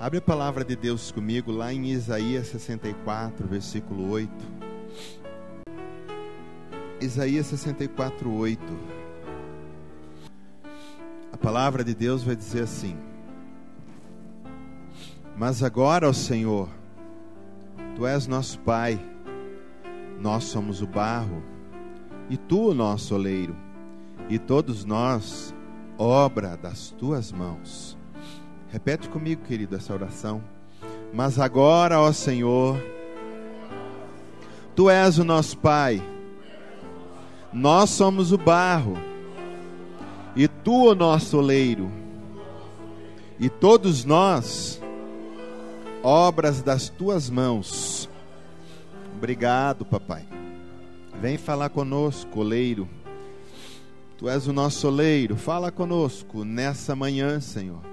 Abre a palavra de Deus comigo lá em Isaías 64, versículo 8. Isaías 64, 8. A palavra de Deus vai dizer assim: Mas agora, ó Senhor, Tu és nosso Pai, nós somos o barro, e Tu o nosso oleiro, e todos nós, obra das Tuas mãos. Repete comigo, querido, essa oração. Mas agora, ó Senhor, Tu és o nosso Pai, nós somos o barro, e Tu o nosso oleiro, e todos nós, obras das Tuas mãos. Obrigado, papai. Vem falar conosco, oleiro. Tu és o nosso oleiro. Fala conosco nessa manhã, Senhor.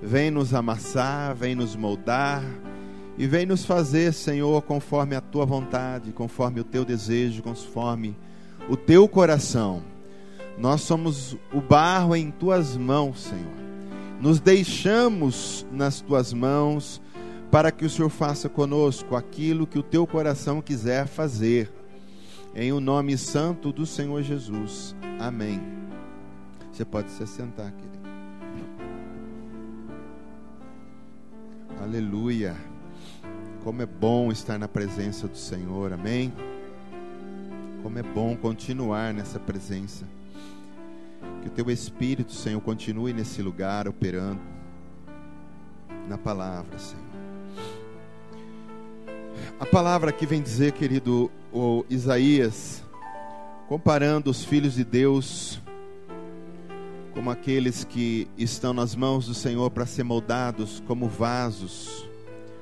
Vem nos amassar, vem nos moldar e vem nos fazer, Senhor, conforme a Tua vontade, conforme o Teu desejo, conforme o Teu coração. Nós somos o barro em Tuas mãos, Senhor. Nos deixamos nas Tuas mãos para que o Senhor faça conosco aquilo que o Teu coração quiser fazer. Em o nome santo do Senhor Jesus. Amém. Você pode se sentar, querido. Aleluia. Como é bom estar na presença do Senhor, amém? Como é bom continuar nessa presença. Que o Teu Espírito, Senhor, continue nesse lugar operando na palavra, Senhor. A palavra aqui vem dizer, querido, o Isaías, comparando os filhos de Deus como aqueles que estão nas mãos do Senhor para ser moldados como vasos,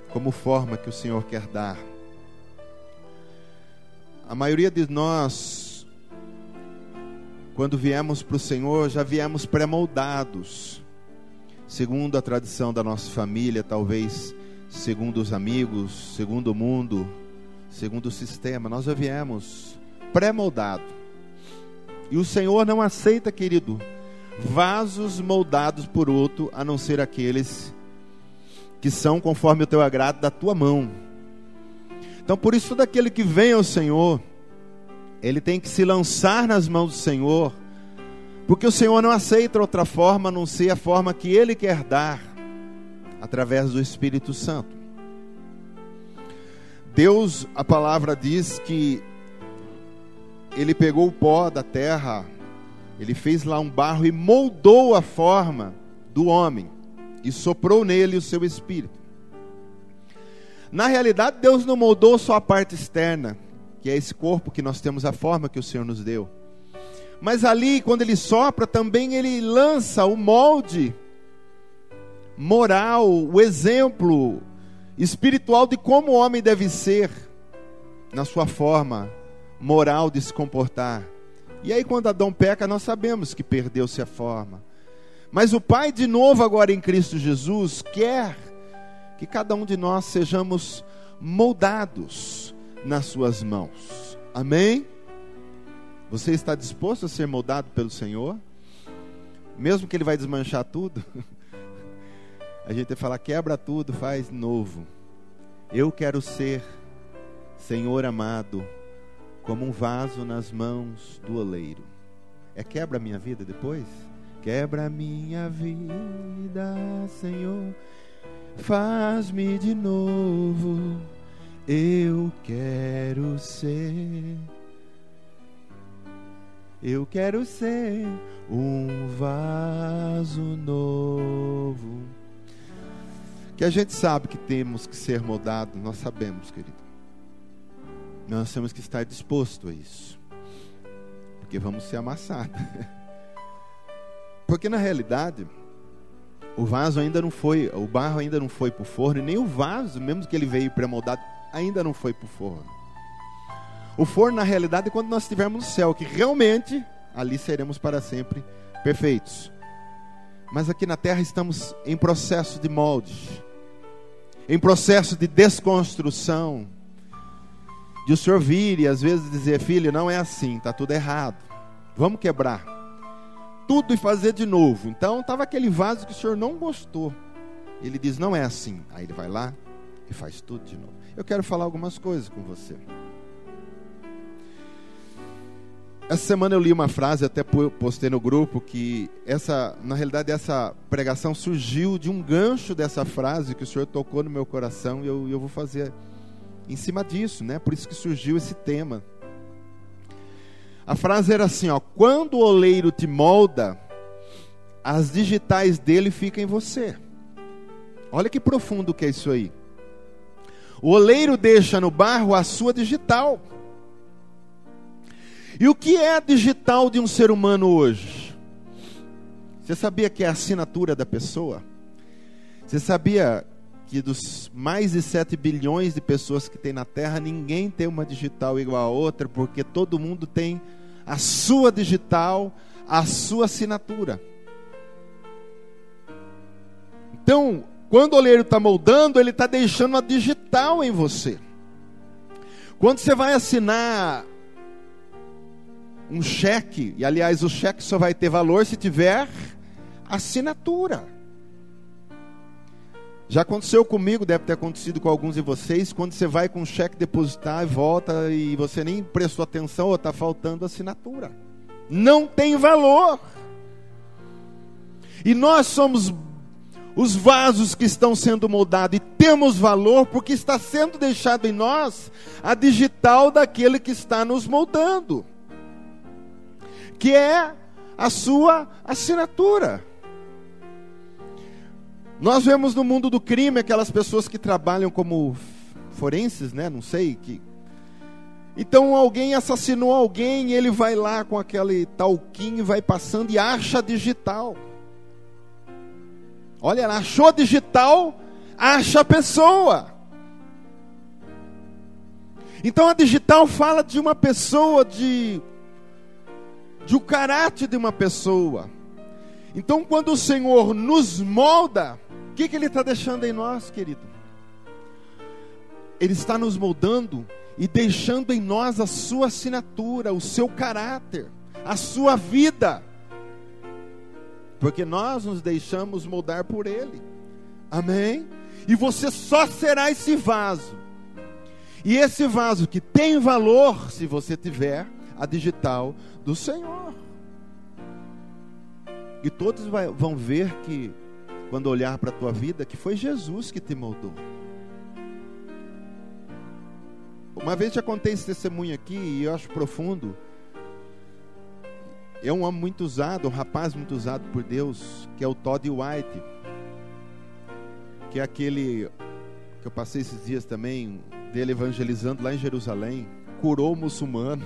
como forma que o Senhor quer dar. A maioria de nós, quando viemos para o Senhor, já viemos pré-moldados, segundo a tradição da nossa família, talvez segundo os amigos, segundo o mundo, segundo o sistema. Nós já viemos pré-moldados. E o Senhor não aceita, querido, vasos moldados por outro, a não ser aqueles que são conforme o Teu agrado da Tua mão. Então, por isso, todo aquele que vem ao Senhor, ele tem que se lançar nas mãos do Senhor, porque o Senhor não aceita outra forma, a não ser a forma que Ele quer dar, através do Espírito Santo. Deus, a palavra diz que Ele pegou o pó da terra, Ele fez lá um barro e moldou a forma do homem e soprou nele o seu espírito. Na realidade, Deus não moldou só a parte externa, que é esse corpo que nós temos, a forma que o Senhor nos deu. Mas ali, quando Ele sopra, também Ele lança o molde moral, o exemplo espiritual de como o homem deve ser na sua forma moral de se comportar. E aí, quando Adão peca, nós sabemos que perdeu-se a forma. Mas o Pai, de novo agora em Cristo Jesus, quer que cada um de nós sejamos moldados nas suas mãos. Amém? Você está disposto a ser moldado pelo Senhor? Mesmo que Ele vai desmanchar tudo? A gente vai falar, quebra tudo, faz novo. Eu quero ser, Senhor amado, como um vaso nas mãos do oleiro. Quebra a minha vida depois? Quebra a minha vida, Senhor, faz-me de novo. Eu quero ser um vaso novo. Que a gente sabe que temos que ser moldados, nós sabemos, querido. Nós temos que estar disposto a isso, porque vamos ser amassados. Porque na realidade, o vaso ainda não foi, o barro ainda não foi para o forno, e nem o vaso, mesmo que ele veio pré-moldado, ainda não foi para o forno. O forno, na realidade, é quando nós estivermos no céu, que realmente ali seremos para sempre perfeitos. Mas aqui na terra estamos em processo de molde, em processo de desconstrução, de o Senhor vir e às vezes dizer, filho, não é assim, está tudo errado, vamos quebrar tudo e fazer de novo. Então estava aquele vaso que o Senhor não gostou, Ele diz, não é assim. Aí ele vai lá e faz tudo de novo. Eu quero falar algumas coisas com você. Essa semana eu li uma frase, até postei no grupo, que na realidade essa pregação surgiu de um gancho dessa frase que o Senhor tocou no meu coração, e eu vou fazer em cima disso, né? Por isso que surgiu esse tema. A frase era assim, ó: quando o oleiro te molda, as digitais dele ficam em você. Olha que profundo que é isso aí. O oleiro deixa no barro a sua digital. E o que é a digital de um ser humano hoje? Você sabia que é a assinatura da pessoa? Você sabia que dos mais de 7 bilhões de pessoas que tem na Terra, ninguém tem uma digital igual a outra, porque todo mundo tem a sua digital, a sua assinatura. Então, quando o oleiro está moldando, ele está deixando uma digital em você. Quando você vai assinar um cheque, e aliás o cheque só vai ter valor se tiver assinatura. Já aconteceu comigo, deve ter acontecido com alguns de vocês, quando você vai com um cheque depositar e volta e você nem prestou atenção ou está faltando assinatura. Não tem valor. E nós somos os vasos que estão sendo moldados e temos valor porque está sendo deixado em nós a digital daquele que está nos moldando, que é a sua assinatura. Nós vemos no mundo do crime aquelas pessoas que trabalham como forenses, né? Não sei que. Então alguém assassinou alguém e ele vai lá com aquele talquinho e vai passando e acha digital. Olha lá, achou digital, acha a pessoa. Então a digital fala de uma pessoa, de o caráter de uma pessoa. Então quando o Senhor nos molda, o que Ele está deixando em nós, querido? Ele está nos moldando e deixando em nós a sua assinatura, o seu caráter, a sua vida. Porque nós nos deixamos moldar por Ele. Amém? E você só será esse vaso. E esse vaso que tem valor, se você tiver a digital do Senhor. E todos vão ver que, quando olhar para a tua vida, que foi Jesus que te moldou. Uma vez já contei esse testemunho aqui e eu acho profundo. É um homem muito usado, um rapaz muito usado por Deus, que é o Todd White, que é aquele que eu passei esses dias também, dele evangelizando lá em Jerusalém, curou o muçulmano.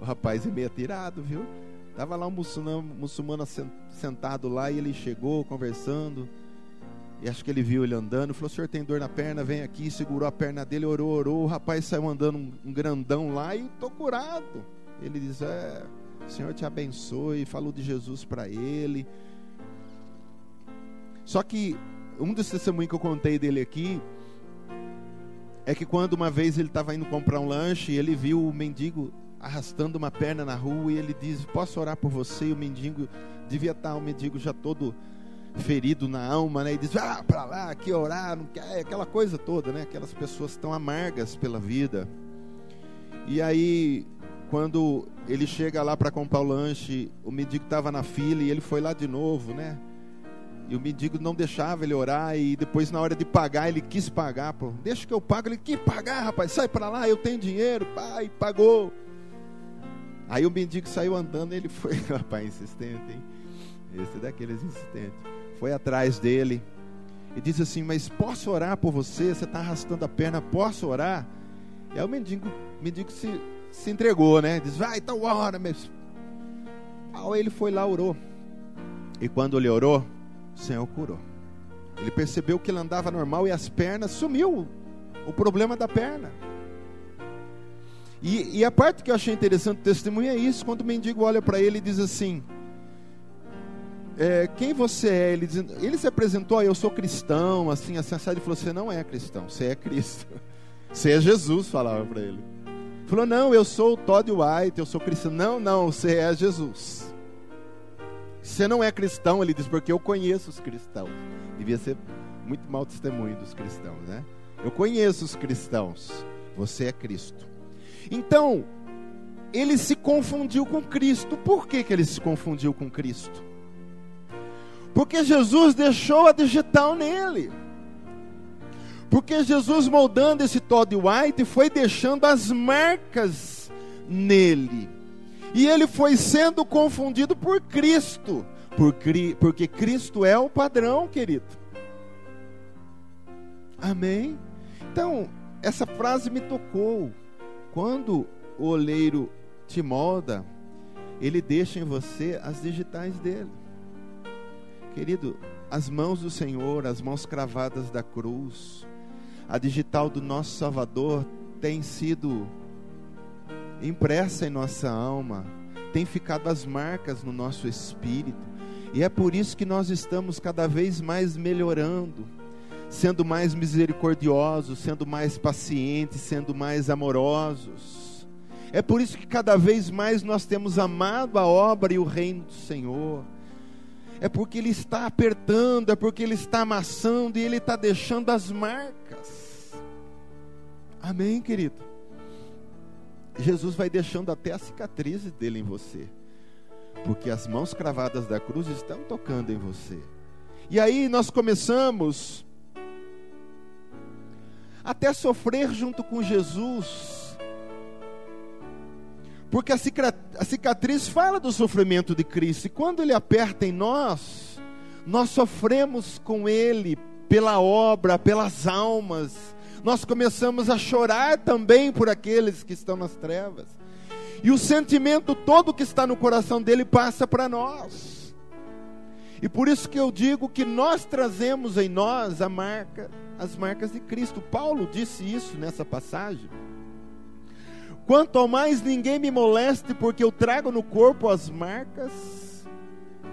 O rapaz é meio atirado, viu? Estava lá um muçulmano sentado lá e ele chegou conversando, e acho que ele viu ele andando, falou: o senhor tem dor na perna? Vem aqui. Segurou a perna dele, orou, o rapaz saiu andando um grandão lá e estou curado. Ele diz: o Senhor te abençoe, falou de Jesus para ele. Só que um dos testemunhos que eu contei dele aqui é que quando uma vez ele estava indo comprar um lanche, ele viu o mendigo arrastando uma perna na rua e ele diz: posso orar por você? E o mendigo, devia estar o mendigo já todo ferido na alma, né? E diz: para lá, aqui orar, não quer, aquela coisa toda, né? Aquelas pessoas tão amargas pela vida. E aí, quando ele chega lá para comprar o lanche, o mendigo estava na fila e ele foi lá de novo, né? E o mendigo não deixava ele orar, e depois na hora de pagar, ele quis pagar. Pô, deixa que eu pago. Ele quis pagar, rapaz, sai para lá, eu tenho dinheiro, pai, pagou. Aí o mendigo saiu andando, ele foi, rapaz, insistente, hein? Esse é daqueles insistentes. Foi atrás dele e disse assim: mas posso orar por você? Você está arrastando a perna, posso orar? E aí o mendigo se entregou, né? Diz: vai, então ora mesmo. Aí ele foi lá, orou. E quando ele orou, o Senhor curou. Ele percebeu que ele andava normal e as pernas, sumiu o problema da perna. E a parte que eu achei interessante do testemunho é isso: quando o mendigo olha para ele e diz assim: quem você é? Ele se apresentou: eu sou cristão, assim, assim. Ele falou: você não é cristão, você é Cristo. Você é Jesus, falava para ele. Falou: não, eu sou o Todd White, eu sou cristão. Não, você é Jesus. Você não é cristão, ele diz, porque eu conheço os cristãos. Devia ser muito mau testemunho dos cristãos, né? Eu conheço os cristãos. Você é Cristo. Então, ele se confundiu com Cristo. Por que ele se confundiu com Cristo? Porque Jesus deixou a digital nele. Porque Jesus, moldando esse Todd White, foi deixando as marcas nele. E ele foi sendo confundido por Cristo. Porque Cristo é o padrão, querido. Amém? Então, essa frase me tocou. Quando o oleiro te molda, ele deixa em você as digitais dele. Querido, as mãos do Senhor, as mãos cravadas da cruz, a digital do nosso Salvador tem sido impressa em nossa alma, tem ficado as marcas no nosso espírito, e é por isso que nós estamos cada vez mais melhorando, sendo mais misericordiosos, sendo mais pacientes, sendo mais amorosos. É por isso que cada vez mais nós temos amado a obra e o reino do Senhor. É porque Ele está apertando, é porque Ele está amassando e Ele está deixando as marcas. Amém, querido? Jesus vai deixando até as cicatrizes dele em você, porque as mãos cravadas da cruz estão tocando em você. E aí nós começamos até sofrer junto com Jesus, porque a cicatriz fala do sofrimento de Cristo, e quando Ele aperta em nós, nós sofremos com Ele, pela obra, pelas almas. Nós começamos a chorar também por aqueles que estão nas trevas, e o sentimento todo que está no coração dele passa para nós. E por isso que eu digo que nós trazemos em nós as marcas de Cristo. Paulo disse isso nessa passagem: quanto ao mais ninguém me moleste, porque eu trago no corpo as marcas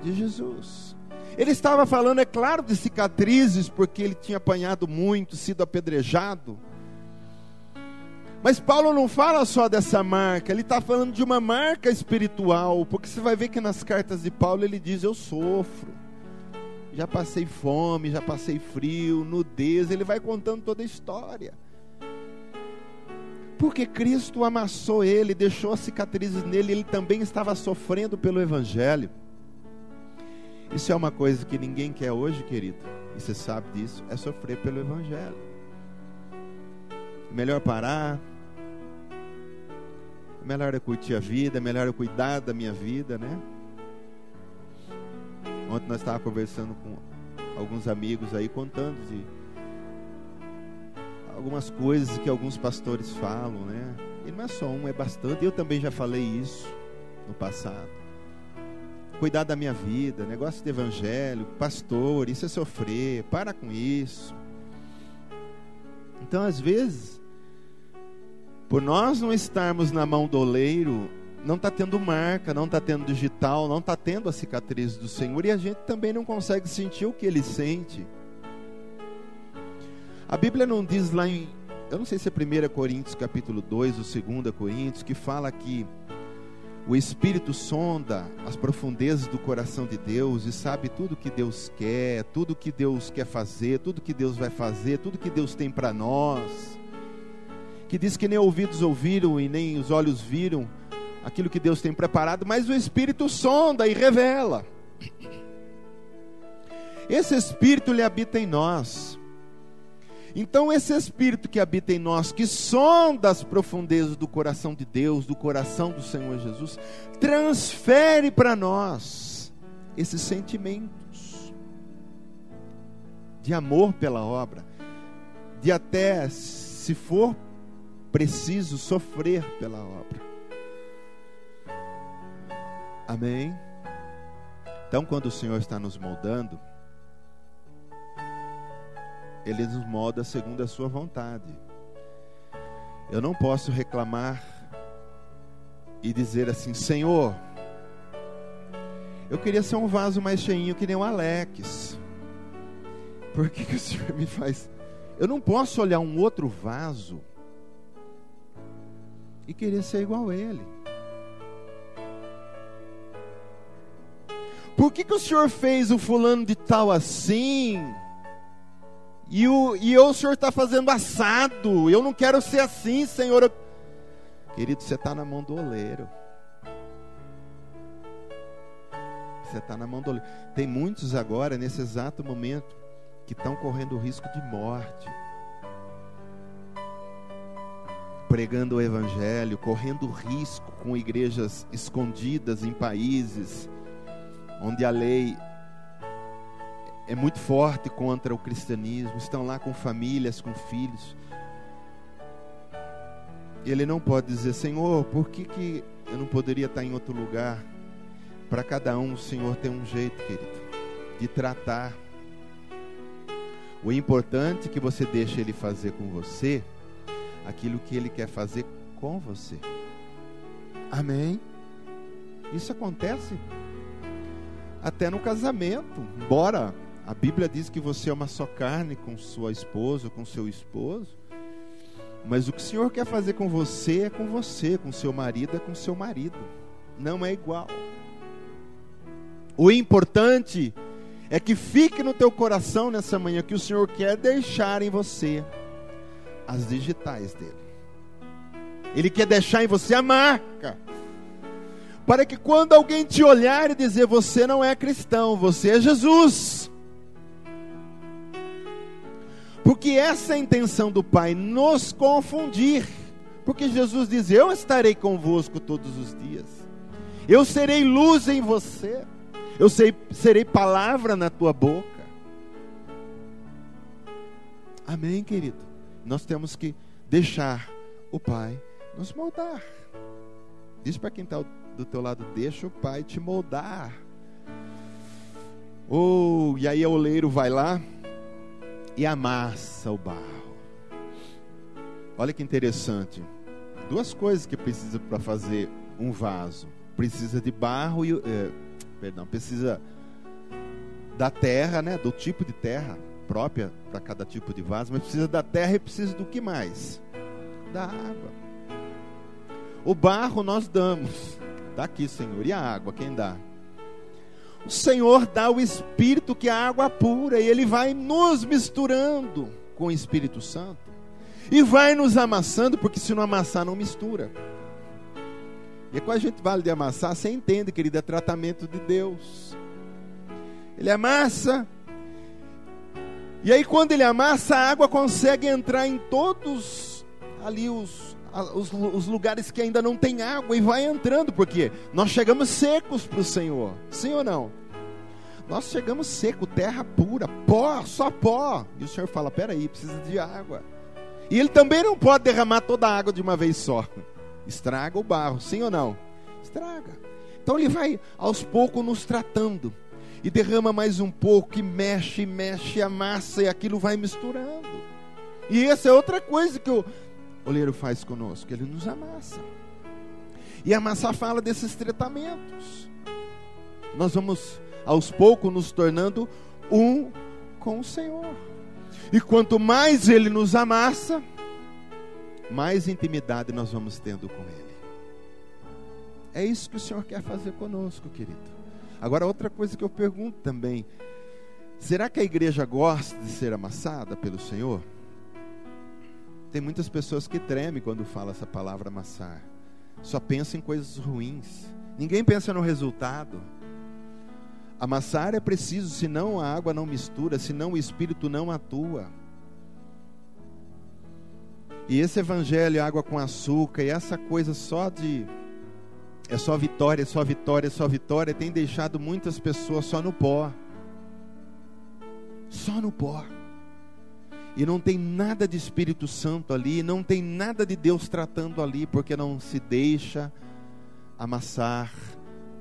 de Jesus. Ele estava falando, é claro, de cicatrizes, porque ele tinha apanhado muito, sido apedrejado. Mas Paulo não fala só dessa marca, ele está falando de uma marca espiritual, porque você vai ver que nas cartas de Paulo ele diz: eu sofro, já passei fome, já passei frio, nudez. Ele vai contando toda a história, porque Cristo amassou ele, deixou as cicatrizes nele. Ele também estava sofrendo pelo Evangelho. Isso é uma coisa que ninguém quer hoje, querido, e você sabe disso, é sofrer pelo Evangelho. Melhor parar, melhor é curtir a vida, melhor é cuidar da minha vida, né? Ontem nós estávamos conversando com alguns amigos aí, contando de algumas coisas que alguns pastores falam, né? E não é só um, é bastante. Eu também já falei isso no passado. Cuidar da minha vida, negócio de evangelho, pastor, isso é sofrer, para com isso. Então, às vezes, por nós não estarmos na mão do oleiro, não está tendo marca, não está tendo digital, não está tendo a cicatriz do Senhor, e a gente também não consegue sentir o que Ele sente. A Bíblia não diz lá em, eu não sei se é 1 Coríntios capítulo 2 ou 2 Coríntios, que fala que o Espírito sonda as profundezas do coração de Deus e sabe tudo que Deus quer, tudo que Deus quer fazer, tudo que Deus vai fazer, tudo que Deus tem para nós. Que diz que nem ouvidos ouviram e nem os olhos viram aquilo que Deus tem preparado, mas o Espírito sonda e revela. Esse Espírito Ele habita em nós. Então esse Espírito que habita em nós, que sonda as profundezas do coração de Deus, do coração do Senhor Jesus, transfere para nós esses sentimentos de amor pela obra, de até, se for preciso, sofrer pela obra. Amém? Então, quando o Senhor está nos moldando, Ele nos molda segundo a sua vontade. Eu não posso reclamar e dizer assim: Senhor, eu queria ser um vaso mais cheinho que nem o Alex. Por que o Senhor me faz? Eu não posso olhar um outro vaso e querer ser igual a ele. Por que o Senhor fez o fulano de tal assim E o Senhor está fazendo assado. Eu não quero ser assim, Senhor. Querido, você está na mão do oleiro. Você está na mão do oleiro. Tem muitos agora, nesse exato momento, que estão correndo o risco de morte, pregando o evangelho, correndo risco com igrejas escondidas em países onde a lei é muito forte contra o cristianismo. Estão lá com famílias, com filhos. Ele não pode dizer: Senhor, por que eu não poderia estar em outro lugar? Para cada um, o Senhor tem um jeito, querido, de tratar. O importante é que você deixe Ele fazer com você aquilo que Ele quer fazer com você. Amém? Isso acontece até no casamento. Embora a Bíblia diz que você é uma só carne com sua esposa, com seu esposo, mas o que o Senhor quer fazer com você, com seu marido é com seu marido. Não é igual. O importante é que fique no teu coração nessa manhã que o Senhor quer deixar em você as digitais dele. Ele quer deixar em você a marca, para que quando alguém te olhar e dizer: você não é cristão, você é Jesus. Porque essa é a intenção do Pai, nos confundir. Porque Jesus diz: eu estarei convosco todos os dias. Eu serei luz em você. Eu serei palavra na tua boca. Amém, querido? Nós temos que deixar o Pai nos moldar. Diz para quem está do teu lado: deixa o Pai te moldar. E aí o oleiro vai lá e amassa o barro. Olha que interessante. Duas coisas que precisa para fazer um vaso: precisa de barro e precisa da terra, né? Do tipo de terra própria para cada tipo de vaso, mas precisa da terra e precisa do que mais? Da água. O barro nós damos, está aqui, Senhor. E a água, quem dá? O Senhor dá o Espírito, que é a água pura, e Ele vai nos misturando com o Espírito Santo, e vai nos amassando, porque se não amassar, não mistura. E quando a gente fala de amassar, você entende, querido, é tratamento de Deus. Ele amassa, e aí quando Ele amassa, a água consegue entrar em todos ali os lugares que ainda não tem água, e vai entrando, porque nós chegamos secos para o Senhor, sim ou não? Nós chegamos seco, terra pura, pó, só pó, e o Senhor fala: peraí, precisa de água. E Ele também não pode derramar toda a água de uma vez só, estraga o barro, sim ou não? Estraga. Então Ele vai aos poucos nos tratando, e derrama mais um pouco, e mexe, amassa, e aquilo vai misturando. E essa é outra coisa que o oleiro faz conosco: Ele nos amassa. E amassar fala desses tratamentos. Nós vamos aos poucos nos tornando um com o Senhor. E quanto mais Ele nos amassa, mais intimidade nós vamos tendo com Ele. É isso que o Senhor quer fazer conosco, querido. Agora, outra coisa que eu pergunto também: será que a igreja gosta de ser amassada pelo Senhor? Tem muitas pessoas que tremem quando fala essa palavra amassar. Só pensa em coisas ruins. Ninguém pensa no resultado. Amassar é preciso, senão a água não mistura, senão o Espírito não atua. E esse evangelho, água com açúcar, e essa coisa só de... é só vitória, só vitória, só vitória, tem deixado muitas pessoas só no pó. Só no pó. E não tem nada de Espírito Santo ali, não tem nada de Deus tratando ali, porque não se deixa amassar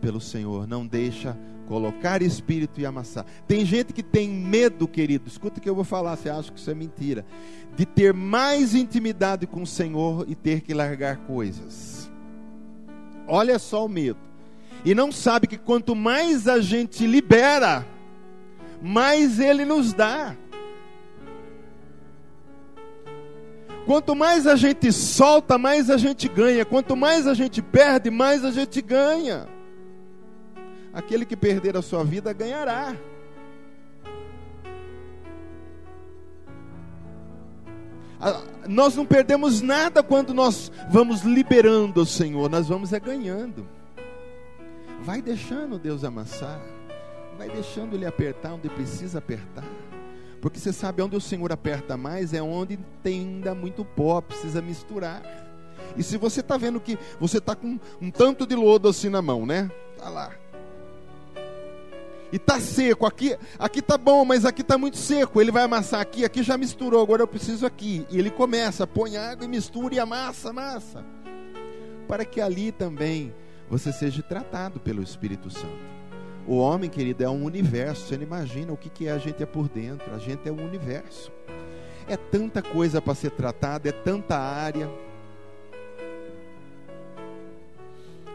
pelo Senhor, não deixa colocar Espírito e amassar. Tem gente que tem medo, querido, escuta o que eu vou falar, você acha que isso é mentira, de ter mais intimidade com o Senhor e ter que largar coisas. Olha só o medo. E não sabe que quanto mais a gente libera, mais Ele nos dá. Quanto mais a gente solta, mais a gente ganha. Quanto mais a gente perde, mais a gente ganha. Aquele que perder a sua vida ganhará. Nós não perdemos nada quando nós vamos liberando o Senhor, nós vamos ganhando. Vai deixando Deus amassar, vai deixando Ele apertar onde precisa apertar, porque você sabe, onde o Senhor aperta mais é onde tem ainda muito pó, precisa misturar. E se você está vendo que você está com um tanto de lodo assim na mão, né? Está lá. E está seco, aqui está bom, mas aqui está muito seco. Ele vai amassar aqui já misturou, agora eu preciso aqui. E ele começa, põe água e mistura e amassa. Para que ali também você seja tratado pelo Espírito Santo. O homem, querido, é um universo. Você não imagina o que é a gente por dentro. A gente é um universo. É tanta coisa para ser tratada, é tanta área.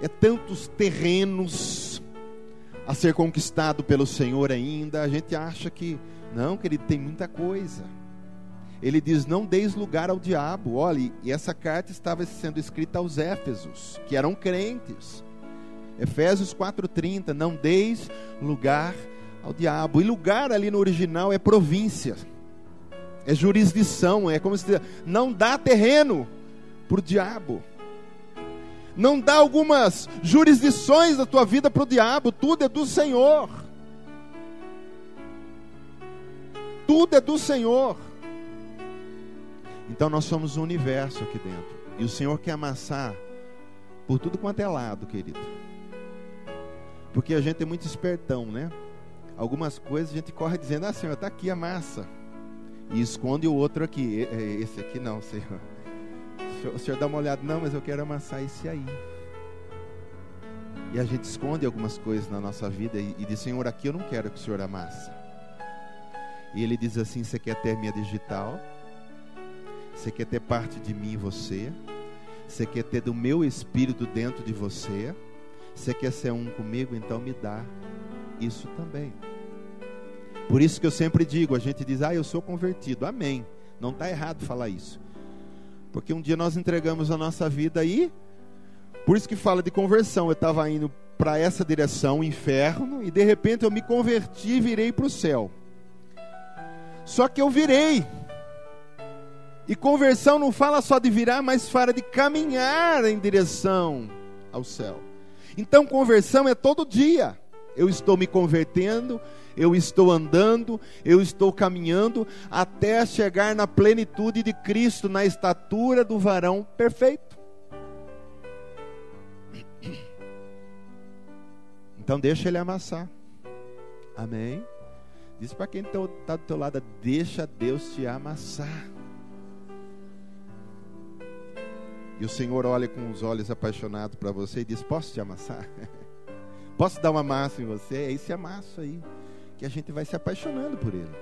É tantos terrenos a ser conquistado pelo Senhor ainda. A gente acha que, não, querido, tem muita coisa. Ele diz, não deis lugar ao diabo. Olha, e essa carta estava sendo escrita aos Éfesos, que eram crentes. Efésios 4:30, não deis lugar ao diabo. E lugar ali no original é província, é jurisdição, é como se diz, não dá terreno para o diabo. Não dá algumas jurisdições da tua vida para o diabo. Tudo é do Senhor. Tudo é do Senhor. Então nós somos um universo aqui dentro. E o Senhor quer amassar por tudo quanto é lado, querido. Porque a gente é muito espertão, né? Algumas coisas a gente corre dizendo, Senhor, está aqui a massa. E esconde o outro aqui. Esse aqui não, Senhor. O Senhor dá uma olhada, não, mas eu quero amassar esse aí. E a gente esconde algumas coisas na nossa vida e diz, Senhor, aqui eu não quero que o Senhor amasse. E Ele diz assim, você quer ter minha digital? Você quer ter parte de mim e você? Você quer ter do meu Espírito dentro de você? Você quer ser um comigo? Então me dá isso também. Por isso que eu sempre digo, a gente diz, eu sou convertido, amém. Não está errado falar isso. Porque um dia nós entregamos a nossa vida aí, por isso que fala de conversão. Eu estava indo para essa direção, o inferno, e de repente eu me converti e virei para o céu. Só que eu virei. E conversão não fala só de virar, mas fala de caminhar em direção ao céu. Então conversão é todo dia. Eu estou me convertendo, eu estou andando, eu estou caminhando até chegar na plenitude de Cristo, na estatura do varão perfeito. Então deixa Ele amassar. Amém? Diz para quem está do teu lado, deixa Deus te amassar. E o Senhor olha com os olhos apaixonados para você e diz, posso te amassar? Posso dar uma massa em você? É esse amasso aí, que a gente vai se apaixonando por Ele.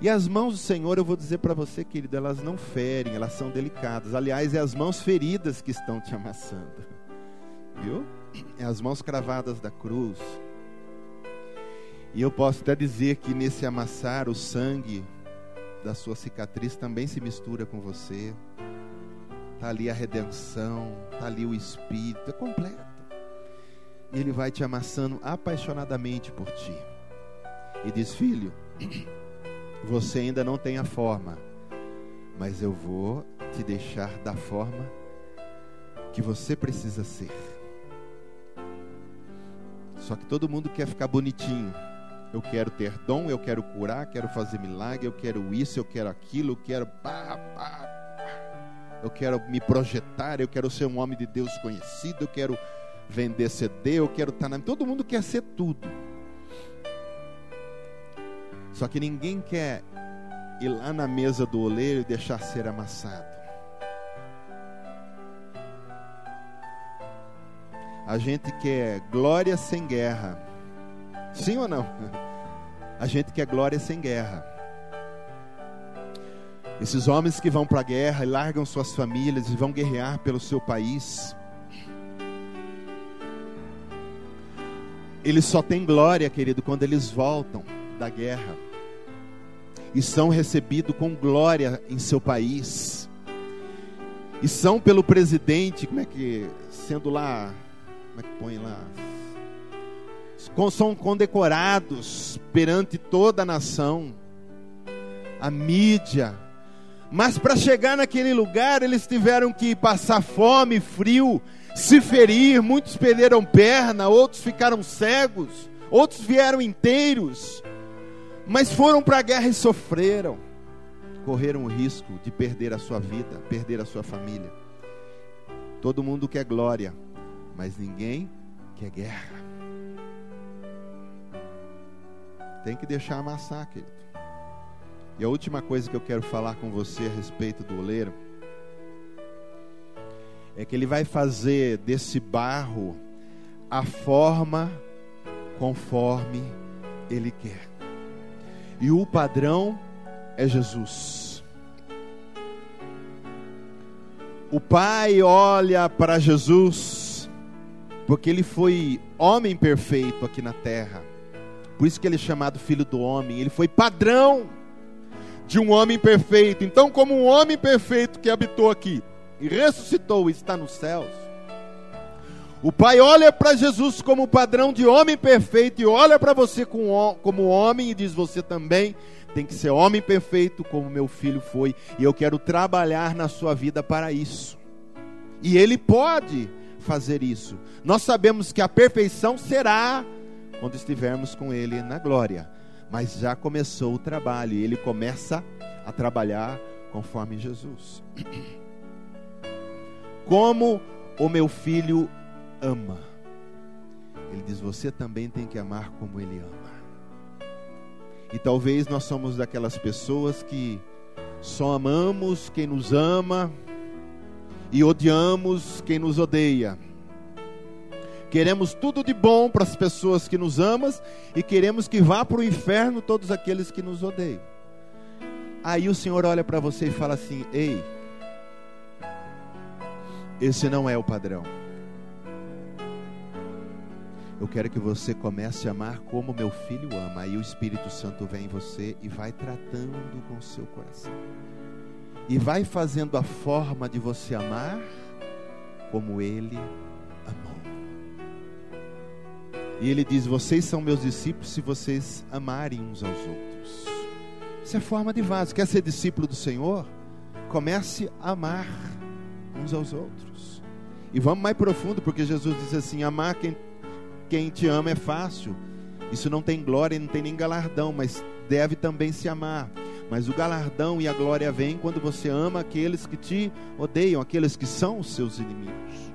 E as mãos do Senhor, eu vou dizer para você, querido, elas não ferem, elas são delicadas. Aliás, é as mãos feridas que estão te amassando. Viu? É as mãos cravadas da cruz. E eu posso até dizer que nesse amassar, o sangue da sua cicatriz também se mistura com você. Está ali a redenção, está ali o Espírito, é completo. E Ele vai te amassando apaixonadamente por ti. E diz, filho, você ainda não tem a forma, mas eu vou te deixar da forma que você precisa ser. Só que todo mundo quer ficar bonitinho. Eu quero ter dom, eu quero curar, quero fazer milagre, eu quero isso, eu quero aquilo, eu quero eu quero me projetar, eu quero ser um homem de Deus conhecido, eu quero vender CD, eu quero estar na... Todo mundo quer ser tudo. Só que ninguém quer ir lá na mesa do oleiro e deixar ser amassado. A gente quer glória sem guerra. Sim ou não? A gente quer glória sem guerra. Esses homens que vão para a guerra e largam suas famílias e vão guerrear pelo seu país, eles só têm glória, querido, quando eles voltam da guerra e são recebidos com glória em seu país, e são pelo presidente, sendo lá, como é que põe lá? São condecorados perante toda a nação. a mídia. Mas para chegar naquele lugar, eles tiveram que passar fome, frio, se ferir. Muitos perderam perna, outros ficaram cegos, outros vieram inteiros. Mas foram para a guerra e sofreram. Correram o risco de perder a sua vida, perder a sua família. Todo mundo quer glória, mas ninguém quer guerra. Tem que deixar amassar, querido. E a última coisa que eu quero falar com você a respeito do oleiro é que ele vai fazer desse barro a forma conforme ele quer. E o padrão é Jesus. O Pai olha para Jesus porque ele foi homem perfeito aqui na terra. Por isso que ele é chamado Filho do Homem. Ele foi padrão de um homem perfeito. Então, como um homem perfeito que habitou aqui e ressuscitou e está nos céus, o Pai olha para Jesus como o padrão de homem perfeito e olha para você como homem e diz: você também tem que ser homem perfeito como meu filho foi, e eu quero trabalhar na sua vida para isso. E ele pode fazer isso. Nós sabemos que a perfeição será quando estivermos com ele na glória. Mas já começou o trabalho e ele começa a trabalhar conforme Jesus. Como o meu filho ama. Ele diz: você também tem que amar como ele ama. E talvez nós somos daquelas pessoas que só amamos quem nos ama e odiamos quem nos odeia. Queremos tudo de bom para as pessoas que nos amam e queremos que vá para o inferno todos aqueles que nos odeiam. Aí o Senhor olha para você e fala assim: ei, esse não é o padrão. Eu quero que você comece a amar como meu filho ama. Aí o Espírito Santo vem em você e vai tratando com o seu coração. E vai fazendo a forma de você amar como ele amou. E ele diz: vocês são meus discípulos se vocês amarem uns aos outros. Isso é forma de vaso. Quer ser discípulo do Senhor? Comece a amar uns aos outros. E vamos mais profundo, porque Jesus diz assim: amar quem te ama é fácil. Isso não tem glória e não tem nem galardão, mas deve também se amar. Mas o galardão e a glória vem quando você ama aqueles que te odeiam, aqueles que são os seus inimigos.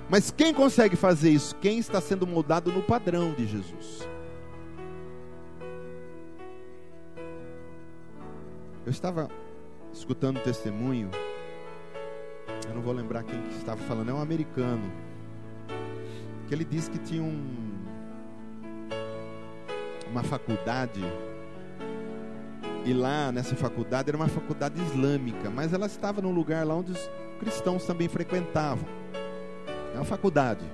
Mas quem consegue fazer isso? Quem está sendo moldado no padrão de Jesus. Eu estava escutando um testemunho, eu não vou lembrar quem que estava falando, é um americano, que ele disse que tinha uma faculdade, e lá nessa faculdade era uma faculdade islâmica, mas ela estava num lugar lá onde os cristãos também frequentavam. É uma faculdade,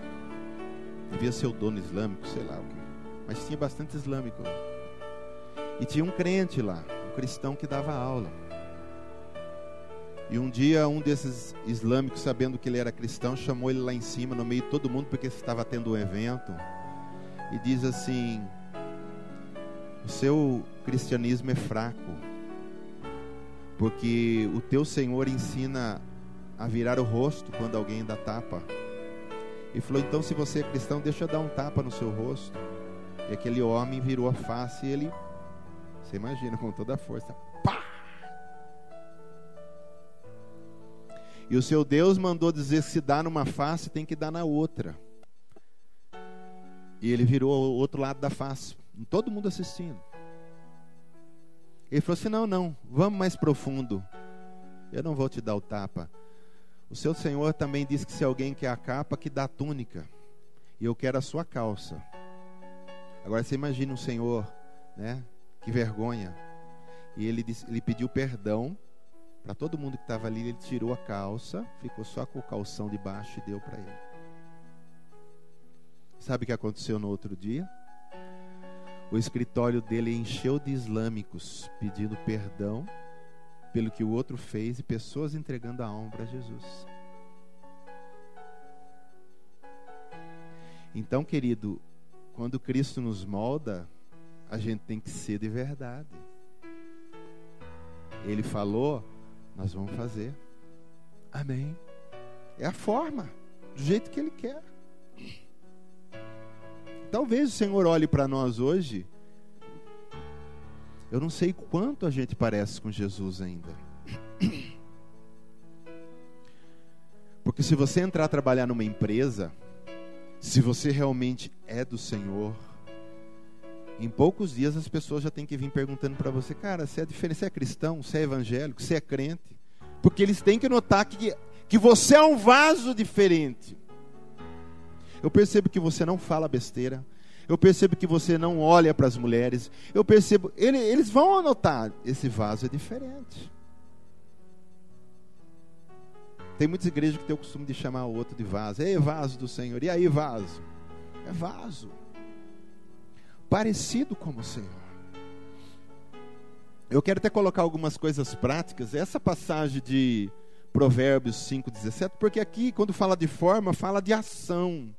devia ser o dono islâmico, sei lá o que, mas tinha bastante islâmico lá. E tinha um crente lá, um cristão que dava aula. E um dia um desses islâmicos, sabendo que ele era cristão, chamou ele lá em cima, no meio de todo mundo, porque estava tendo um evento, e diz assim: o seu cristianismo é fraco, porque o teu Senhor ensina a virar o rosto quando alguém dá tapa. E falou: então, se você é cristão, deixa eu dar um tapa no seu rosto. E aquele homem virou a face e ele, você imagina, com toda a força, pá! E o seu Deus mandou dizer: se dá numa face, tem que dar na outra. E ele virou o outro lado da face, todo mundo assistindo. Ele falou assim: não, vamos mais profundo. Eu não vou te dar o tapa. O seu Senhor também disse que se alguém quer a capa, que dá a túnica. E eu quero a sua calça. Agora você imagina um Senhor, né? Que vergonha. E ele pediu perdão para todo mundo que estava ali. Ele tirou a calça, ficou só com o calção de baixo e deu para ele. Sabe o que aconteceu no outro dia? O escritório dele encheu de islâmicos pedindo perdão pelo que o outro fez e pessoas entregando a alma para Jesus. Então, querido, quando Cristo nos molda, a gente tem que ser de verdade. Ele falou, nós vamos fazer. Amém. É a forma, do jeito que Ele quer. Talvez o Senhor olhe para nós hoje. Eu não sei quanto a gente parece com Jesus ainda. Porque se você entrar a trabalhar numa empresa, se você realmente é do Senhor, em poucos dias as pessoas já têm que vir perguntando para você, cara, você é diferente, você é cristão, você é evangélico, você é crente? Porque eles têm que notar que você é um vaso diferente. Eu percebo que você não fala besteira. Eu percebo que você não olha para as mulheres. Eu percebo, eles vão anotar, esse vaso é diferente. Tem muitas igrejas que têm o costume de chamar o outro de vaso. Ei, vaso do Senhor. E aí, vaso? É vaso. Parecido com o Senhor. Eu quero até colocar algumas coisas práticas. Essa passagem de Provérbios 5:17, porque aqui, quando fala de forma, fala de ação.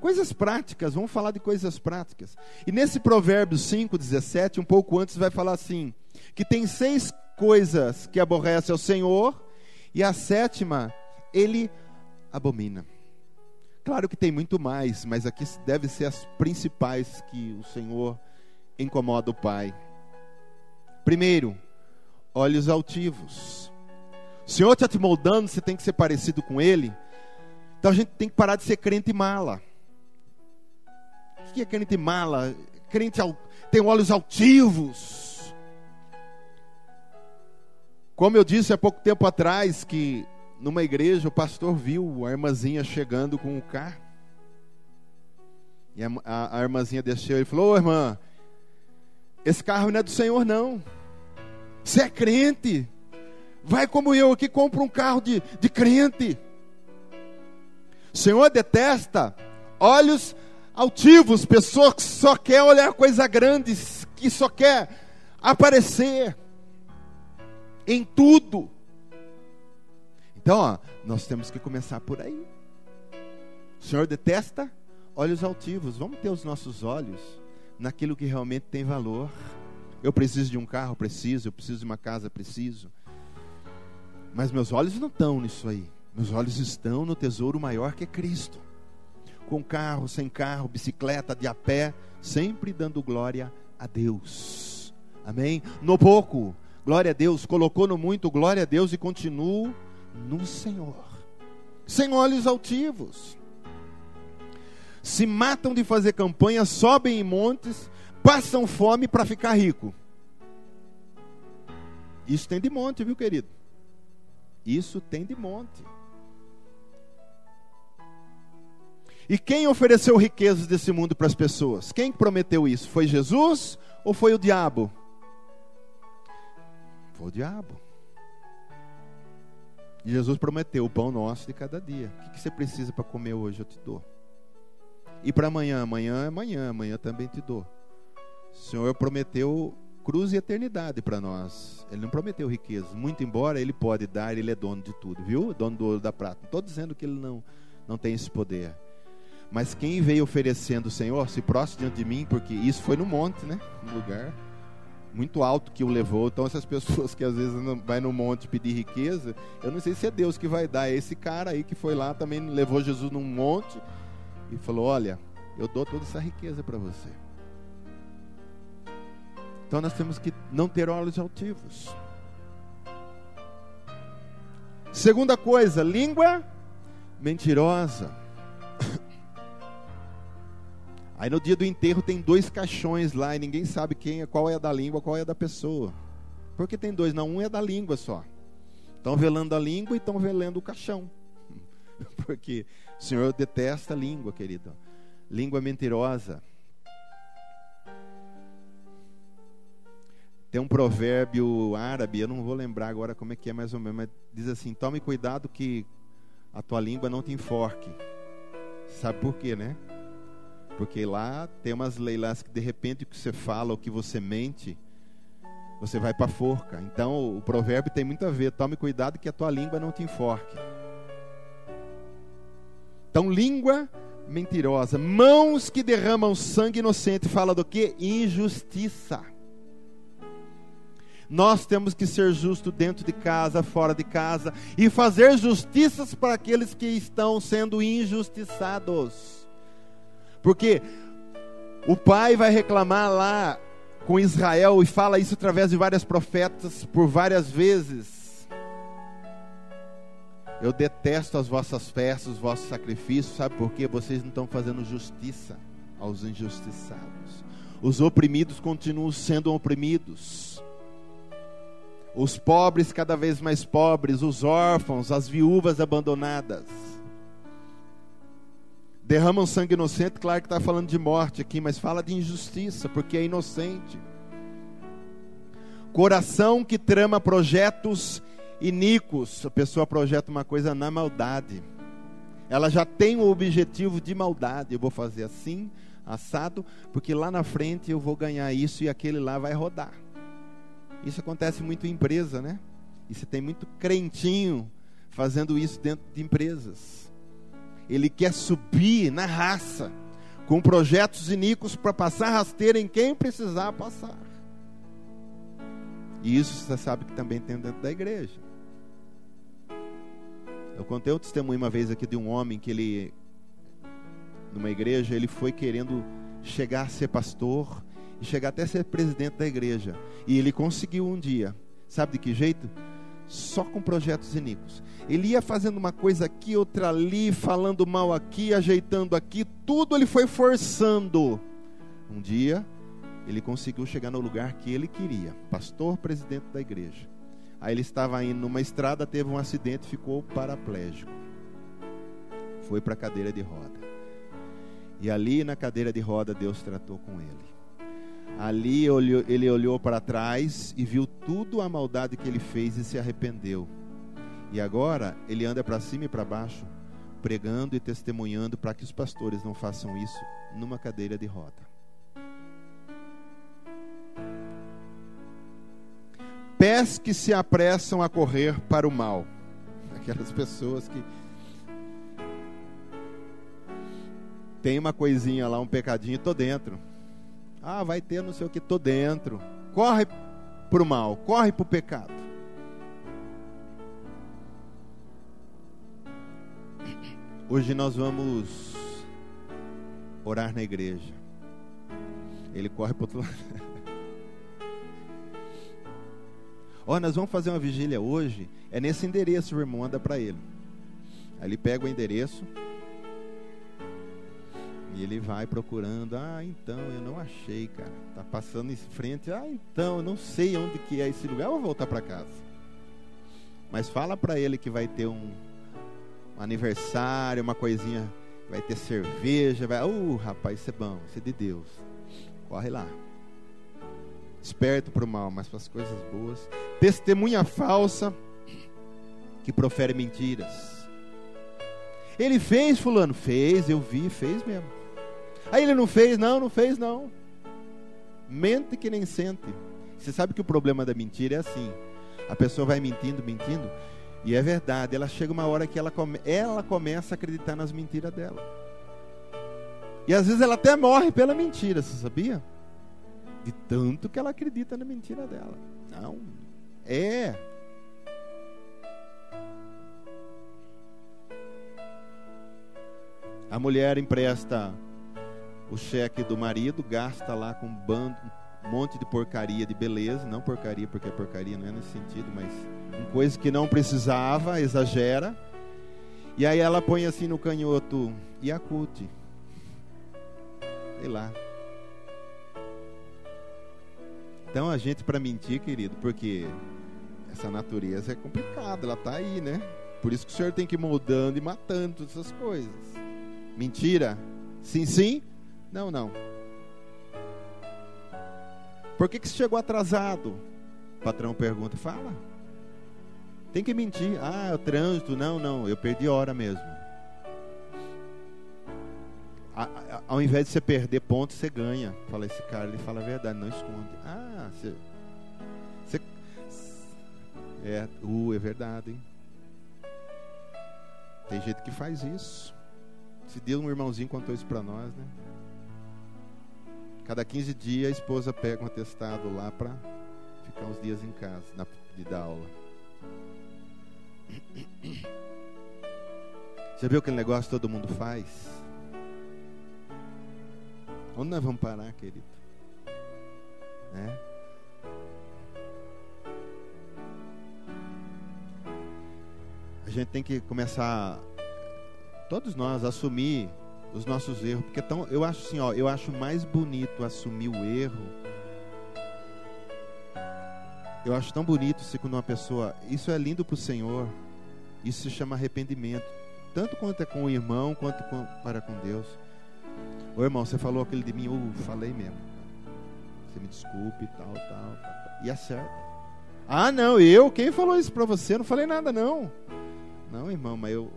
Coisas práticas, vamos falar de coisas práticas. E nesse Provérbios 5:17, um pouco antes, vai falar assim, que tem 6 coisas que aborrece ao Senhor, e a 7ª, Ele abomina. Claro que tem muito mais, mas aqui deve ser as principais que o Senhor incomoda o Pai. Primeiro, olhos altivos. O Senhor está te moldando, você tem que ser parecido com Ele. Então a gente tem que parar de ser crente mala. O que é crente mala? Crente tem olhos altivos. Como eu disse há pouco tempo atrás, que numa igreja o pastor viu a irmãzinha chegando com o carro. E a irmãzinha desceu e falou, ô irmã, esse carro não é do Senhor não. Você é crente. Vai como eu aqui, compra um carro de crente. O Senhor detesta olhos altivos, pessoas que só quer olhar coisas grandes, que só quer aparecer em tudo. Então, nós temos que começar por aí. O Senhor detesta olhos altivos. Vamos ter os nossos olhos naquilo que realmente tem valor. Eu preciso de um carro? Preciso. Eu preciso de uma casa? Preciso. Mas meus olhos não estão nisso aí. Meus olhos estão no tesouro maior que é Cristo. Com carro, sem carro, bicicleta, de a pé, sempre dando glória a Deus. Amém? No pouco, glória a Deus. Colocou no muito, glória a Deus. E continuo no Senhor. Sem olhos altivos. Se matam de fazer campanha, sobem em montes, passam fome para ficar rico. Isso tem de monte, viu, querido? Isso tem de monte. E quem ofereceu riquezas desse mundo para as pessoas? Quem prometeu isso? Foi Jesus ou foi o diabo? Foi o diabo. E Jesus prometeu o pão nosso de cada dia. O que você precisa para comer hoje? Eu te dou. E para amanhã? Amanhã é amanhã. Amanhã também te dou. O Senhor prometeu cruz e eternidade para nós. Ele não prometeu riquezas. Muito embora Ele pode dar, Ele é dono de tudo. Viu? Dono do ouro da prata. Não estou dizendo que Ele não tem esse poder. Mas quem veio oferecendo, Senhor, se prostre diante de mim, porque isso foi no monte, né? Um lugar muito alto que o levou. Então essas pessoas que às vezes vai no monte pedir riqueza, eu não sei se é Deus que vai dar. Esse cara aí que foi lá também levou Jesus num monte e falou, olha, eu dou toda essa riqueza para você. Então nós temos que não ter olhos altivos. Segunda coisa, língua mentirosa. Aí no dia do enterro tem 2 caixões lá e ninguém sabe qual é a da língua, qual é a da pessoa. Por que tem 2? Não, um é da língua só. Estão velando a língua e estão velando o caixão. Porque o Senhor detesta a língua, querido. Língua mentirosa. Tem um provérbio árabe, eu não vou lembrar agora como é que é mais ou menos, mas diz assim, tome cuidado que a tua língua não te enforque. Sabe por quê, né? Porque lá tem umas leis lá que de repente o que você fala, o que você mente, você vai para a forca. Então o provérbio tem muito a ver, tome cuidado que a tua língua não te enforque. Então língua mentirosa, mãos que derramam sangue inocente, fala do que? Injustiça. Nós temos que ser justos dentro de casa, fora de casa, e fazer justiças para aqueles que estão sendo injustiçados. Porque o pai vai reclamar lá com Israel, e fala isso através de vários profetas por várias vezes. Eu detesto as vossas festas, os vossos sacrifícios. Sabe por quê? Vocês não estão fazendo justiça aos injustiçados. Os oprimidos continuam sendo oprimidos. Os pobres cada vez mais pobres, os órfãos, as viúvas abandonadas. Derramam sangue inocente, claro que está falando de morte aqui, mas fala de injustiça, porque é inocente. Coração que trama projetos iníquos. A pessoa projeta uma coisa na maldade. Ela já tem o objetivo de maldade. Eu vou fazer assim, assado, porque lá na frente eu vou ganhar isso e aquele lá vai rodar. Isso acontece muito em empresa, né? E você tem muito crentinho fazendo isso dentro de empresas. Ele quer subir na raça, com projetos iníquos para passar rasteira em quem precisar passar. E isso você sabe que também tem dentro da igreja. Eu contei um testemunho uma vez aqui de um homem que ele, numa igreja, ele foi querendo chegar a ser pastor e chegar até a ser presidente da igreja. E ele conseguiu um dia. Sabe de que jeito? Só com projetos iníquos. Ele ia fazendo uma coisa aqui, outra ali, falando mal aqui, ajeitando aqui, tudo ele foi forçando. Um dia, ele conseguiu chegar no lugar que ele queria, pastor, presidente da igreja. Aí ele estava indo numa estrada, teve um acidente, ficou paraplégico. Foi para a cadeira de roda. E ali na cadeira de roda Deus tratou com ele. Ali ele olhou para trás e viu tudo a maldade que ele fez e se arrependeu. E agora ele anda para cima e para baixo, pregando e testemunhando para que os pastores não façam isso numa cadeira de roda. Pés que se apressam a correr para o mal. Aquelas pessoas que tem uma coisinha lá, um pecadinho, tô dentro. Ah, vai ter não sei o que, tô dentro. Corre para o mal, corre para o pecado. Hoje nós vamos orar na igreja. Ele corre para o outro lado. Ó, nós vamos fazer uma vigília hoje. É nesse endereço, o irmão, manda para ele. Aí ele pega o endereço e ele vai procurando. Ah, então, eu não achei, cara. Tá passando em frente. Ah, então, eu não sei onde que é esse lugar. Eu vou voltar para casa. Mas fala para ele que vai ter um aniversário, uma coisinha. Vai ter cerveja. Vai... rapaz, isso é bom. Isso é de Deus. Corre lá. Esperto para o mal, mas para as coisas boas. Testemunha falsa que profere mentiras. Ele fez, fulano? Fez, eu vi, fez mesmo. Aí ele não fez? Não fez não. Mente que nem sente. Você sabe que o problema da mentira é assim. A pessoa vai mentindo, e é verdade, ela chega uma hora que ela começa a acreditar nas mentiras dela. E às vezes ela até morre pela mentira, você sabia? De tanto que ela acredita na mentira dela. Não, é. A mulher empresta o cheque do marido, gasta lá com um monte de porcaria de beleza. Não porcaria, porque porcaria não é nesse sentido, mas uma coisa que não precisava, exagera. E aí ela põe assim no canhoto, Yakult. Sei lá. Então a gente, para mentir, querido, porque essa natureza é complicada, ela está aí, né? Por isso que o Senhor tem que ir moldando e matando todas essas coisas. Mentira? Sim, sim? Não, não. Por que você chegou atrasado? O patrão pergunta, fala. Tem que mentir. Ah, é o trânsito. Não, eu perdi hora mesmo. Ao invés de você perder pontos, você ganha. Fala, esse cara, ele fala a verdade, não esconde. Ah, você é verdade, hein? Tem gente que faz isso. Esse dia um irmãozinho contou isso para nós, né? Cada 15 dias a esposa pega um atestado lá para ficar uns dias em casa, de dar aula. Você viu aquele negócio que todo mundo faz? Onde nós vamos parar, querido? Né? A gente tem que começar, todos nós, a assumir os nossos erros, porque eu acho assim, eu acho mais bonito assumir o erro. Eu acho tão bonito se quando uma pessoa, isso é lindo para o Senhor, isso se chama arrependimento, tanto quanto é com o irmão, quanto para com Deus. Ô irmão, você falou aquele de mim, falei mesmo, você me desculpe, tal, e acerta. Ah não, quem falou isso para você? Eu não falei nada não. Não irmão, mas eu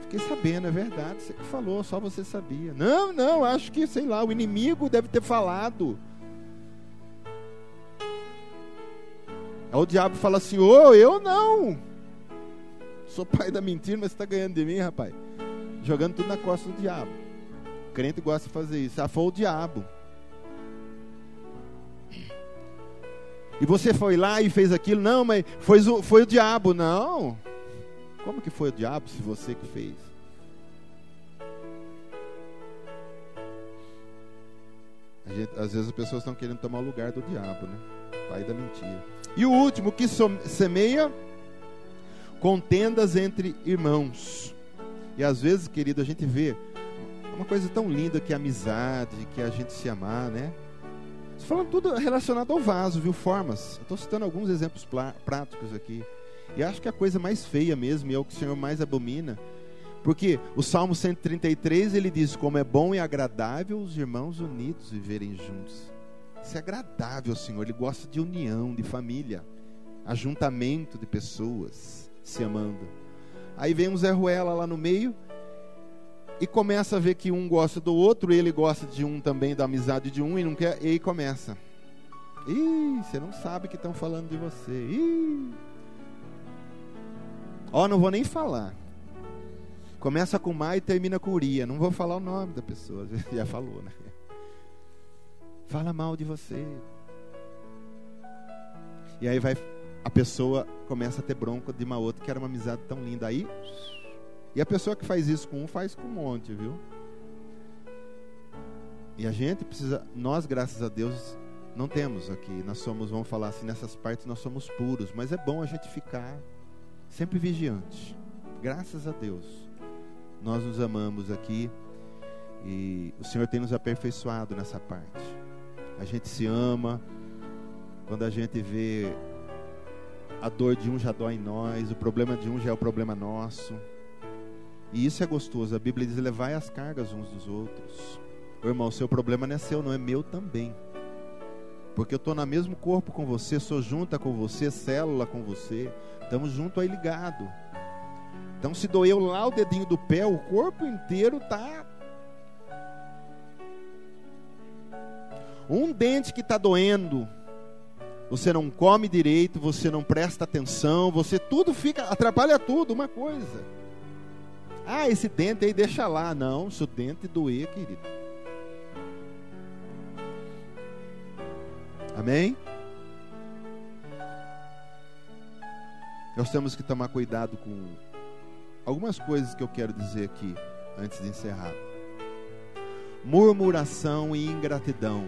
fiquei sabendo, é verdade, você que falou, só você sabia. Não, acho que, sei lá, o inimigo deve ter falado. Aí o diabo fala assim, eu não. Sou pai da mentira, mas você está ganhando de mim, rapaz. Jogando tudo na costa do diabo. O crente gosta de fazer isso. Foi o diabo. E você foi lá e fez aquilo. Não, mas foi o diabo. Não. Como que foi o diabo se você que fez? Às vezes as pessoas estão querendo tomar o lugar do diabo, né? Pai da mentira. E o último, que semeia contendas entre irmãos. E às vezes, querido, a gente vê uma coisa tão linda que é a amizade, que é a gente se amar, né? Estou falando tudo relacionado ao vaso, viu? Formas. Estou citando alguns exemplos práticos aqui. E acho que a coisa mais feia mesmo, e é o que o Senhor mais abomina, porque o Salmo 133, ele diz, como é bom e agradável os irmãos unidos viverem juntos. Isso é agradável ao Senhor, Ele gosta de união, de família, ajuntamento de pessoas se amando. Aí vem um Zé Ruela lá no meio, e começa a ver que um gosta do outro, ele gosta de um também, da amizade de um, e não quer, e aí começa. Você não sabe que estão falando de você. Não vou nem falar. Começa com Má e termina com Uria. Não vou falar o nome da pessoa, já falou, né? Fala mal de você. E aí a pessoa começa a ter bronca de uma outra, que era uma amizade tão linda. Aí, e a pessoa que faz isso com um, faz com um monte, viu? E a gente precisa, nós, graças a Deus, não temos aqui. Vamos falar assim, nessas partes nós somos puros. Mas é bom a gente ficar sempre vigiante. Graças a Deus, nós nos amamos aqui e o Senhor tem nos aperfeiçoado nessa parte. A gente se ama, quando a gente vê a dor de um já dói em nós, o problema de um já é o problema nosso. E isso é gostoso. A Bíblia diz, levai as cargas uns dos outros. Ô, irmão, o seu problema não é seu, não é meu também. Porque eu estou no mesmo corpo com você, sou junta com você, célula com você. Estamos juntos aí ligados. Então se doeu lá o dedinho do pé, o corpo inteiro está. Um dente que está doendo, você não come direito, você não presta atenção, você tudo fica, atrapalha tudo, uma coisa. Esse dente aí deixa lá. Não, se o dente doer, querido. Amém? Nós temos que tomar cuidado com algumas coisas que eu quero dizer aqui, antes de encerrar. Murmuração e ingratidão.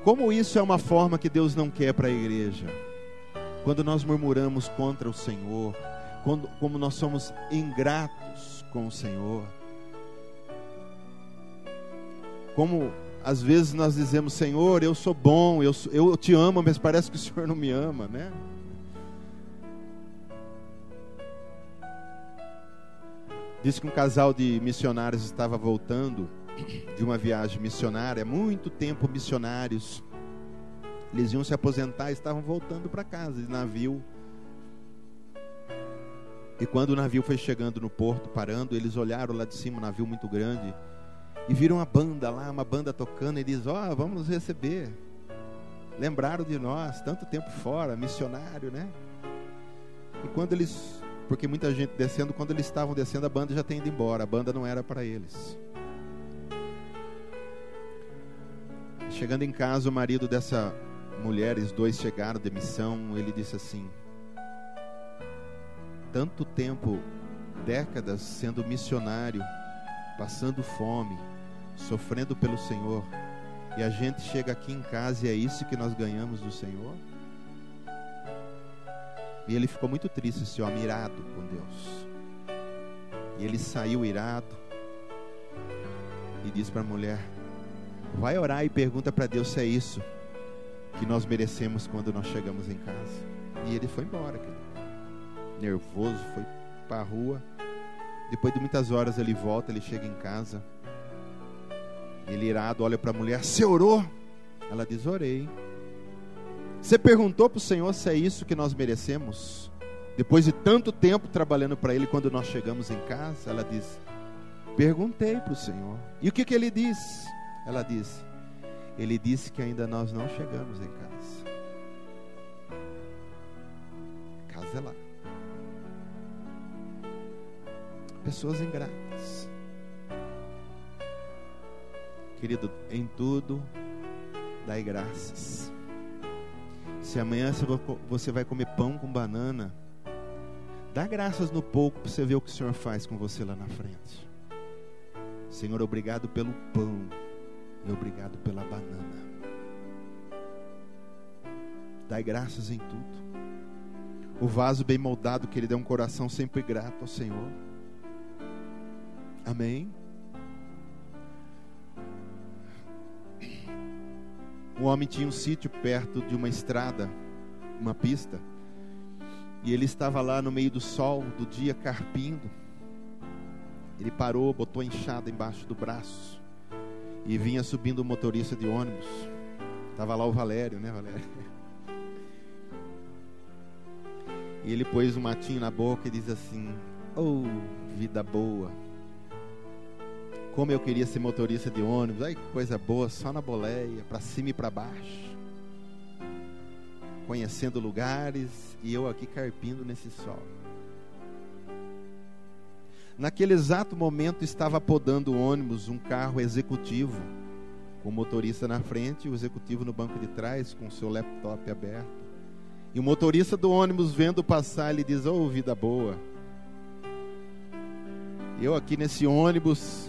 Como isso é uma forma que Deus não quer para a igreja? Quando nós murmuramos contra o Senhor, como nós somos ingratos com o Senhor. Como às vezes nós dizemos, Senhor, eu sou bom, eu te amo, mas parece que o Senhor não me ama, né? Diz que um casal de missionários estava voltando de uma viagem missionária, muito tempo missionários. Eles iam se aposentar e estavam voltando para casa de navio. E quando o navio foi chegando no porto, parando, eles olharam lá de cima, um navio muito grande, e viram a banda lá, uma banda tocando, e eles, vamos nos receber. Lembraram de nós, tanto tempo fora, missionário, né? E quando eles, porque muita gente descendo, quando eles estavam descendo, a banda já tinha ido embora, a banda não era para eles. Chegando em casa, o marido dessa mulher, os dois chegaram de missão, ele disse assim: tanto tempo, décadas sendo missionário, passando fome, sofrendo pelo Senhor, e a gente chega aqui em casa e é isso que nós ganhamos do Senhor? E ele ficou muito triste, esse homem, irado com Deus. E ele saiu irado e disse para a mulher: vai orar e pergunta para Deus se é isso que nós merecemos quando nós chegamos em casa. E ele foi embora, querido. Nervoso, foi para a rua. Depois de muitas horas ele volta, ele chega em casa. Ele irado olha para a mulher: você orou? Ela diz: orei. Você perguntou para o Senhor se é isso que nós merecemos? Depois de tanto tempo trabalhando para Ele, quando nós chegamos em casa? Ela diz: perguntei para o Senhor. E o que Ele disse? Ela disse: Ele disse que ainda nós não chegamos em casa. Casa é lá. Pessoas ingratas. Querido, em tudo dai graças. Se amanhã você vai comer pão com banana, dá graças no pouco para você ver o que o Senhor faz com você lá na frente. Senhor, obrigado pelo pão e obrigado pela banana. Dai graças em tudo. O vaso bem moldado, que ele dê um coração sempre grato ao Senhor. Amém. Um homem tinha um sítio perto de uma estrada, uma pista, e ele estava lá no meio do sol, do dia, carpindo. Ele parou, botou a enxada embaixo do braço e vinha subindo o motorista de ônibus. Estava lá o Valério, né, Valério? E ele pôs um matinho na boca e diz assim: oh, vida boa, como eu queria ser motorista de ônibus. Ai, que coisa boa, só na boleia, para cima e para baixo, conhecendo lugares, e eu aqui carpindo nesse sol. Naquele exato momento estava podando o ônibus um carro executivo, com o motorista na frente e o executivo no banco de trás, com o seu laptop aberto. E o motorista do ônibus, vendo passar, ele diz: oh, vida boa, eu aqui nesse ônibus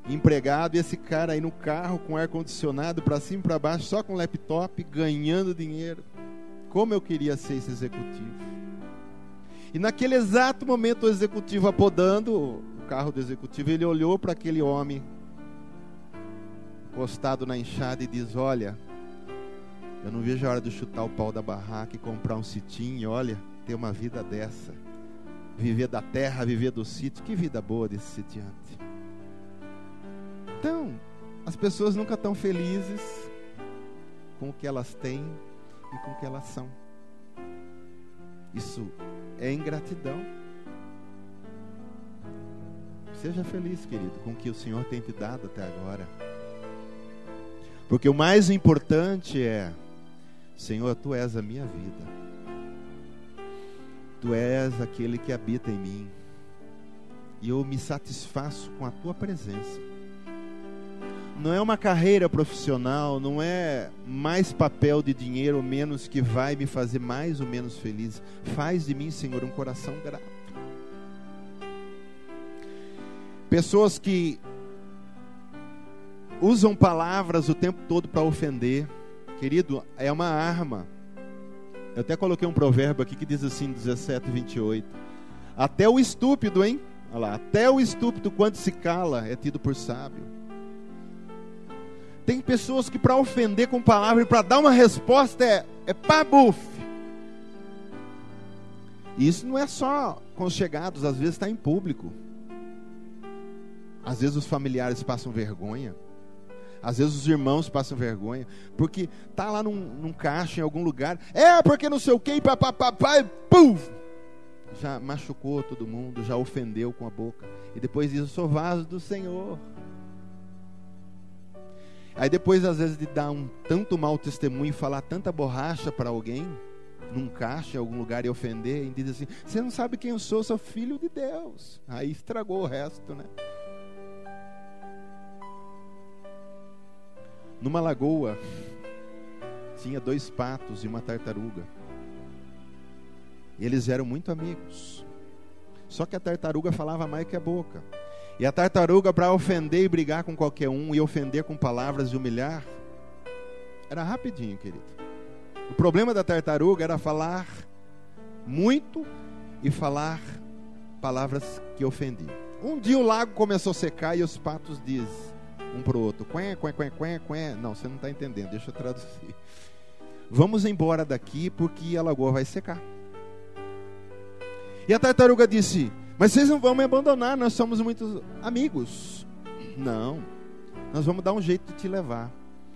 empregado, e esse cara aí no carro com ar-condicionado para cima e para baixo, só com laptop, ganhando dinheiro. Como eu queria ser esse executivo. E naquele exato momento, o executivo apodando o carro do executivo, ele olhou para aquele homem encostado na enxada e diz: olha, eu não vejo a hora de chutar o pau da barraca e comprar um sitinho. Olha, ter uma vida dessa, viver da terra, viver do sítio. Que vida boa desse sitiante. Então, as pessoas nunca estão felizes com o que elas têm e com o que elas são. Isso é ingratidão. Seja feliz, querido, com o que o Senhor tem te dado até agora. Porque o mais importante é: Senhor, Tu és a minha vida. Tu és aquele que habita em mim. E eu me satisfaço com a Tua presença. Não é uma carreira profissional, não é mais papel de dinheiro ou menos que vai me fazer mais ou menos feliz. Faz de mim, Senhor, um coração grato. Pessoas que usam palavras o tempo todo para ofender, querido, é uma arma. Eu até coloquei um provérbio aqui que diz assim, 17:28. Até o estúpido, hein? Olha lá, até o estúpido, quando se cala, é tido por sábio. Tem pessoas que para ofender com palavra e para dar uma resposta é pabuf. E isso não é só com os chegados, às vezes está em público. Às vezes os familiares passam vergonha. Às vezes os irmãos passam vergonha. Porque está lá num caixa em algum lugar. É porque não sei o que, papapá, puf! Já machucou todo mundo, já ofendeu com a boca. E depois diz: eu sou vaso do Senhor. Aí depois, às vezes, de dar tanto mau testemunho e falar tanta borracha para alguém, num caixa, em algum lugar, e ofender, e diz assim: você não sabe quem eu sou filho de Deus. Aí estragou o resto, né? numa lagoa, tinha 2 patos e uma tartaruga. Eles eram muito amigos. Só que a tartaruga falava mais que a boca. E a tartaruga, para ofender e brigar com qualquer um, e ofender com palavras e humilhar, era rapidinho, querido. O problema da tartaruga era falar muito e falar palavras que ofendiam. Um dia o lago começou a secar e os patos dizem um para o outro: quen, quen, quen, quen, quen. Não, você não está entendendo, deixa eu traduzir. Vamos embora daqui porque a lagoa vai secar. E a tartaruga disse: mas vocês não vão me abandonar, nós somos muitos amigos. Não, nós vamos dar um jeito de te levar.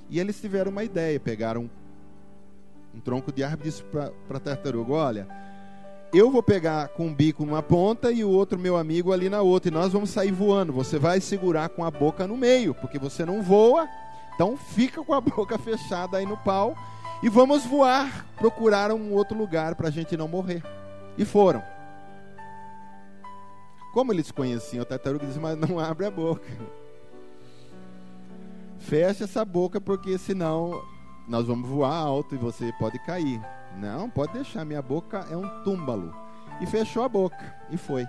E eles tiveram uma ideia, pegaram um tronco de árvore e disse para a tartaruga: olha, eu vou pegar com um bico numa ponta e o outro meu amigo ali na outra, e nós vamos sair voando. Você vai segurar com a boca no meio, porque você não voa, então fica com a boca fechada aí no pau e vamos voar, procurar um outro lugar para a gente não morrer. E foram. Como eles conheciam a tartaruga, disse: mas não abre a boca. Fecha essa boca, porque senão nós vamos voar alto e você pode cair. Não, pode deixar, minha boca é um túmbalo. E fechou a boca, e foi.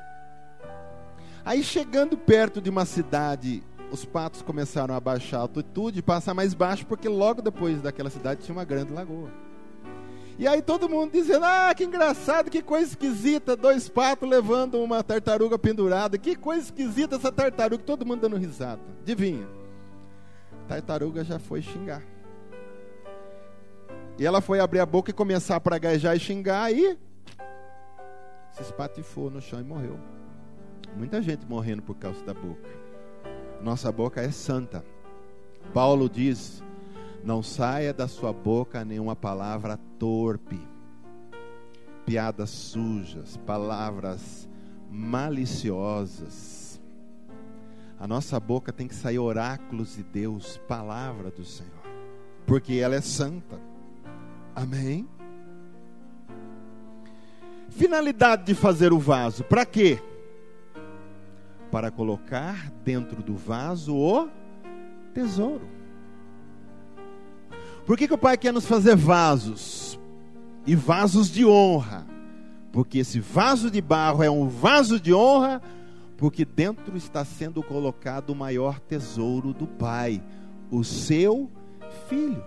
Aí, chegando perto de uma cidade, os patos começaram a baixar a altitude, passar mais baixo, porque logo depois daquela cidade tinha uma grande lagoa. E aí todo mundo dizendo: ah, que engraçado, que coisa esquisita, 2 patos levando uma tartaruga pendurada, que coisa esquisita essa tartaruga, todo mundo dando risada. Adivinha? A tartaruga já foi xingar. E ela foi abrir a boca e começar a praguejar e xingar, e se espatifou no chão e morreu. Muita gente morrendo por causa da boca. Nossa boca é santa. Paulo diz: não saia da sua boca nenhuma palavra torpe, piadas sujas, palavras maliciosas. A nossa boca tem que sair oráculos de Deus, palavra do Senhor, porque ela é santa. Amém? Finalidade de fazer o vaso, para quê? Para colocar dentro do vaso o tesouro. Por que o Pai quer nos fazer vasos? E vasos de honra. Porque esse vaso de barro é um vaso de honra, porque dentro está sendo colocado o maior tesouro do Pai, o seu Filho.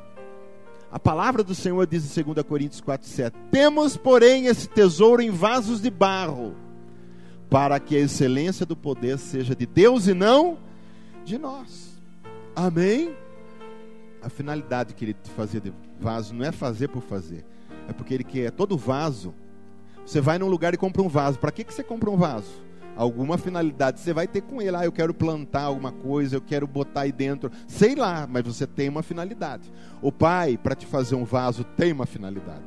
A palavra do Senhor diz em 2 Coríntios 4:7: temos, porém, esse tesouro em vasos de barro, para que a excelência do poder seja de Deus e não de nós. Amém? A finalidade, querido, de fazer de vaso não é fazer por fazer. É porque Ele quer todo vaso. Você vai num lugar e compra um vaso. Para que você compra um vaso? Alguma finalidade você vai ter com ele. Ah, eu quero plantar alguma coisa, eu quero botar aí dentro. Sei lá, mas você tem uma finalidade. O Pai, para te fazer um vaso, tem uma finalidade.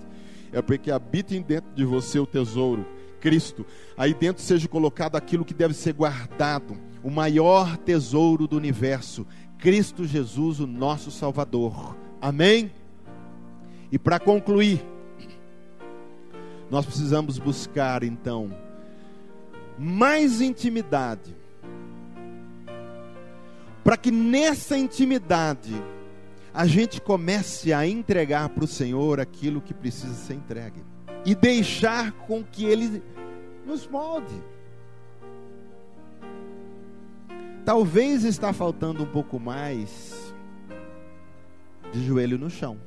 É porque habita dentro de você o tesouro, Cristo. Aí dentro seja colocado aquilo que deve ser guardado. O maior tesouro do universo, Cristo Jesus, o nosso Salvador. Amém? E para concluir, nós precisamos buscar então mais intimidade, para que nessa intimidade a gente comece a entregar para o Senhor aquilo que precisa ser entregue e deixar com que Ele nos molde. Talvez está faltando um pouco mais de joelho no chão.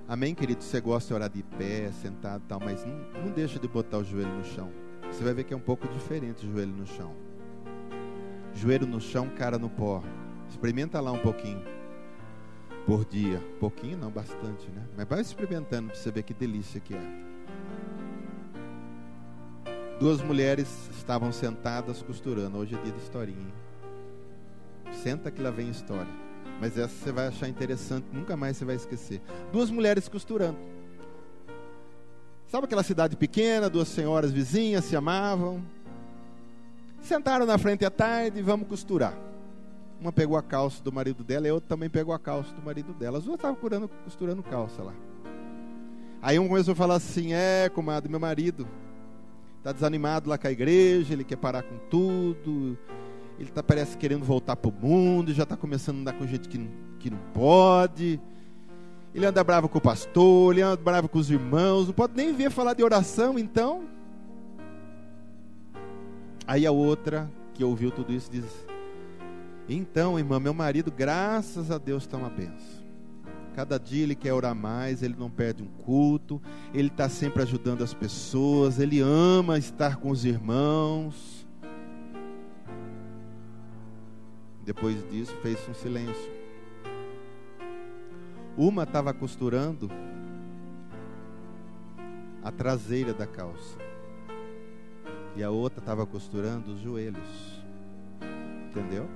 Amém, querido? Você gosta de orar de pé, sentado e tal, mas não deixa de botar o joelho no chão. Você vai ver que é um pouco diferente o joelho no chão. Joelho no chão, cara no pó. Experimenta lá um pouquinho por dia. Pouquinho não, bastante, né? Mas vai experimentando para você ver que delícia que é. 2 mulheres estavam sentadas costurando. Hoje é dia de historinha, hein? Senta que lá vem história. Mas essa você vai achar interessante, nunca mais você vai esquecer. 2 mulheres costurando. Sabe aquela cidade pequena, 2 senhoras vizinhas se amavam? Sentaram na frente à tarde e vamos costurar. Uma pegou a calça do marido dela e a outra também pegou a calça do marido dela. As duas estavam costurando calça lá. Aí um começou a falar assim: comadre, meu marido está desanimado lá com a igreja, ele quer parar com tudo. ele parece querendo voltar para o mundo, já está começando a andar com gente que não pode. Ele anda bravo com o pastor, ele anda bravo com os irmãos, não pode nem ver falar de oração, então. Aí a outra, que ouviu tudo isso, diz: então, irmã, meu marido, graças a Deus, está uma benção. Cada dia ele quer orar mais, ele não perde um culto, ele está sempre ajudando as pessoas, ele ama estar com os irmãos. Depois disso, fez um silêncio. Uma estava costurando a traseira da calça e a outra estava costurando os joelhos. Entendeu?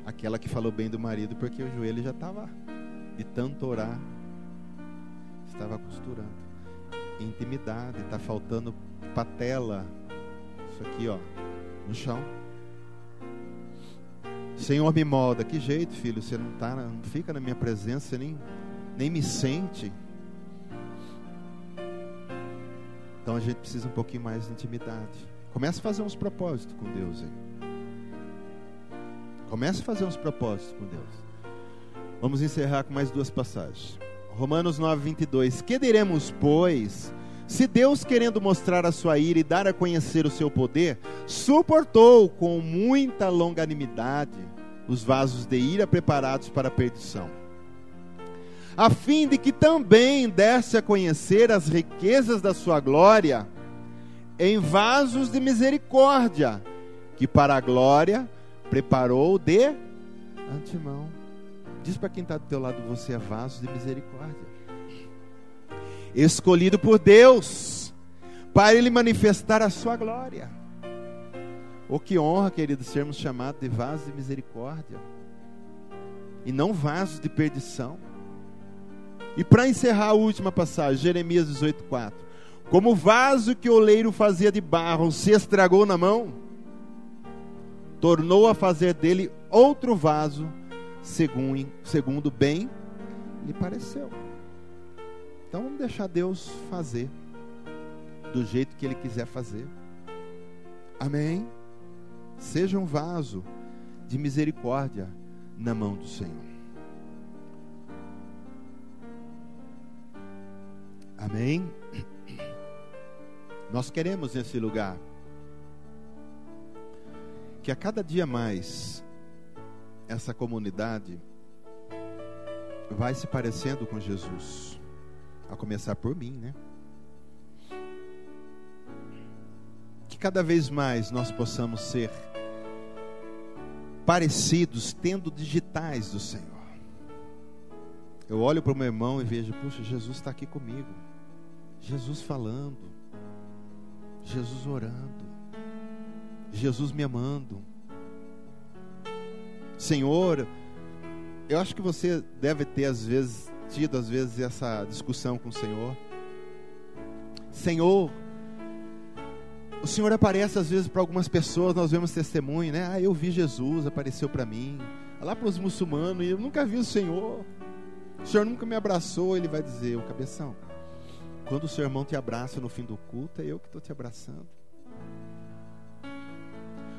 Aquela que falou bem do marido porque o joelho já estava, de tanto orar, estava costurando. Intimidade, está faltando patela. Isso aqui, ó, no chão. Senhor, me molda. Que jeito, filho? Você não fica na minha presença, você nem me sente. Então a gente precisa um pouquinho mais de intimidade. Comece a fazer uns propósitos com Deus aí. Comece a fazer uns propósitos com Deus. Vamos encerrar com mais duas passagens. Romanos 9:22. Que diremos, pois, se Deus, querendo mostrar a sua ira e dar a conhecer o seu poder, suportou com muita longanimidade os vasos de ira preparados para a perdição, a fim de que também desse a conhecer as riquezas da sua glória em vasos de misericórdia, que para a glória preparou de antemão. Diz para quem está do teu lado: você é vaso de misericórdia, escolhido por Deus para Ele manifestar a sua glória. Oh, que honra, queridos, sermos chamados de vasos de misericórdia e não vasos de perdição. E para encerrar a última passagem, Jeremias 18:4. Como o vaso que o oleiro fazia de barro se estragou na mão, tornou a fazer dele outro vaso, segundo bem lhe pareceu. Então vamos deixar Deus fazer do jeito que Ele quiser fazer. Amém? Seja um vaso de misericórdia na mão do Senhor. Amém? Nós queremos nesse lugar que a cada dia mais essa comunidade vai se parecendo com Jesus, a começar por mim, né? Que cada vez mais nós possamos ser parecidos, tendo digitais do Senhor. Eu olho para o meu irmão e vejo: puxa, Jesus está aqui comigo, Jesus falando, Jesus orando, Jesus me amando. Senhor, eu acho que você deve ter tido às vezes essa discussão com o Senhor. Senhor, o Senhor aparece às vezes para algumas pessoas, nós vemos testemunho, né? Eu vi Jesus, apareceu para mim. Lá para os muçulmanos, e eu nunca vi o Senhor nunca me abraçou. Ele vai dizer: ô cabeção, quando o seu irmão te abraça no fim do culto, é eu que estou te abraçando.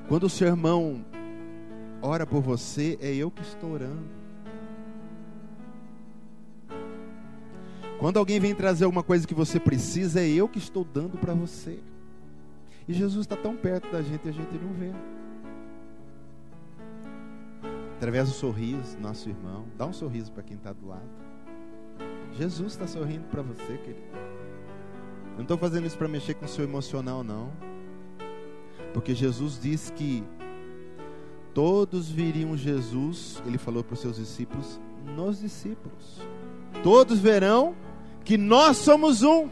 Quando o seu irmão ora por você, é eu que estou orando. Quando alguém vem trazer alguma coisa que você precisa, é eu que estou dando para você. E Jesus está tão perto da gente e a gente não vê. Através do sorriso do nosso irmão. Dá um sorriso para quem está do lado. Jesus está sorrindo para você, querido. Eu não estou fazendo isso para mexer com o seu emocional, não. Porque Jesus disse que todos viriam Jesus, Ele falou para os seus discípulos, nos discípulos. Todos verão que nós somos um.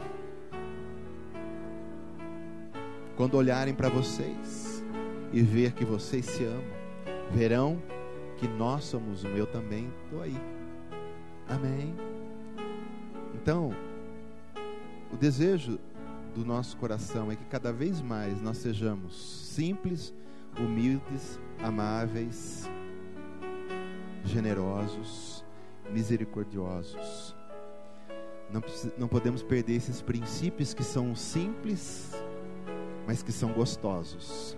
Quando olharem para vocês e ver que vocês se amam, verão que nós somos um. Eu também estou aí. Amém? Então, o desejo do nosso coração é que cada vez mais nós sejamos simples, humildes, amáveis, generosos, misericordiosos. Não podemos perder esses princípios que são simples, mas que são gostosos.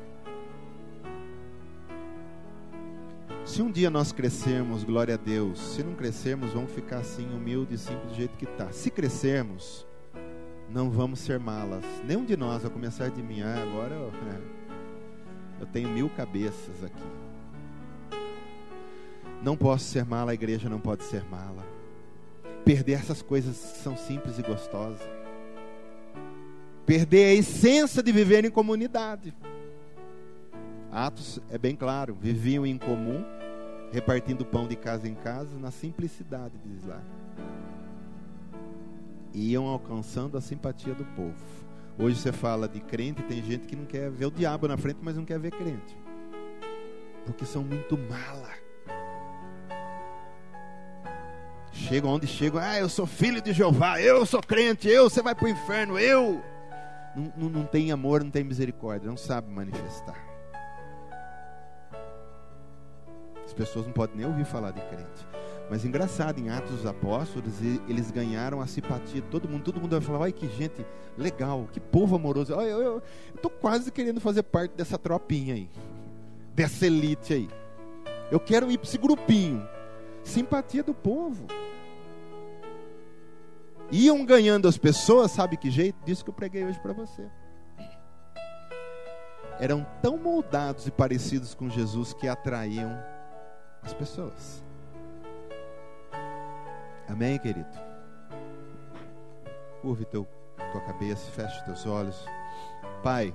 Se um dia nós crescermos, glória a Deus. Se não crescermos, vamos ficar assim, humildes, simples, do jeito que está. Se crescermos, não vamos ser malas. Nenhum de nós, a começar de mim, agora eu tenho 1000 cabeças aqui. Não posso ser mala, a igreja não pode ser mala. Perder essas coisas que são simples e gostosas. Perder a essência de viver em comunidade. Atos é bem claro, viviam em comum, repartindo pão de casa em casa, na simplicidade, diz lá. Iam alcançando a simpatia do povo. Hoje você fala de crente, tem gente que não quer ver o diabo na frente, mas não quer ver crente. Porque são muito mala. Chegam onde chegam, eu sou filho de Jeová, eu sou crente, você vai para o inferno, eu. Não tem amor, não tem misericórdia, não sabe manifestar. As pessoas não podem nem ouvir falar de crente. Mas engraçado, em Atos dos Apóstolos, eles ganharam a simpatia de todo mundo vai falar, olha que gente legal, que povo amoroso. Eu estou quase querendo fazer parte dessa tropinha aí, dessa elite aí. Eu quero ir para esse grupinho. Simpatia do povo. Iam ganhando as pessoas, sabe que jeito? Disso que eu preguei hoje para você. Eram tão moldados e parecidos com Jesus que atraíam as pessoas. Amém, querido? Curve tua cabeça, feche teus olhos. Pai,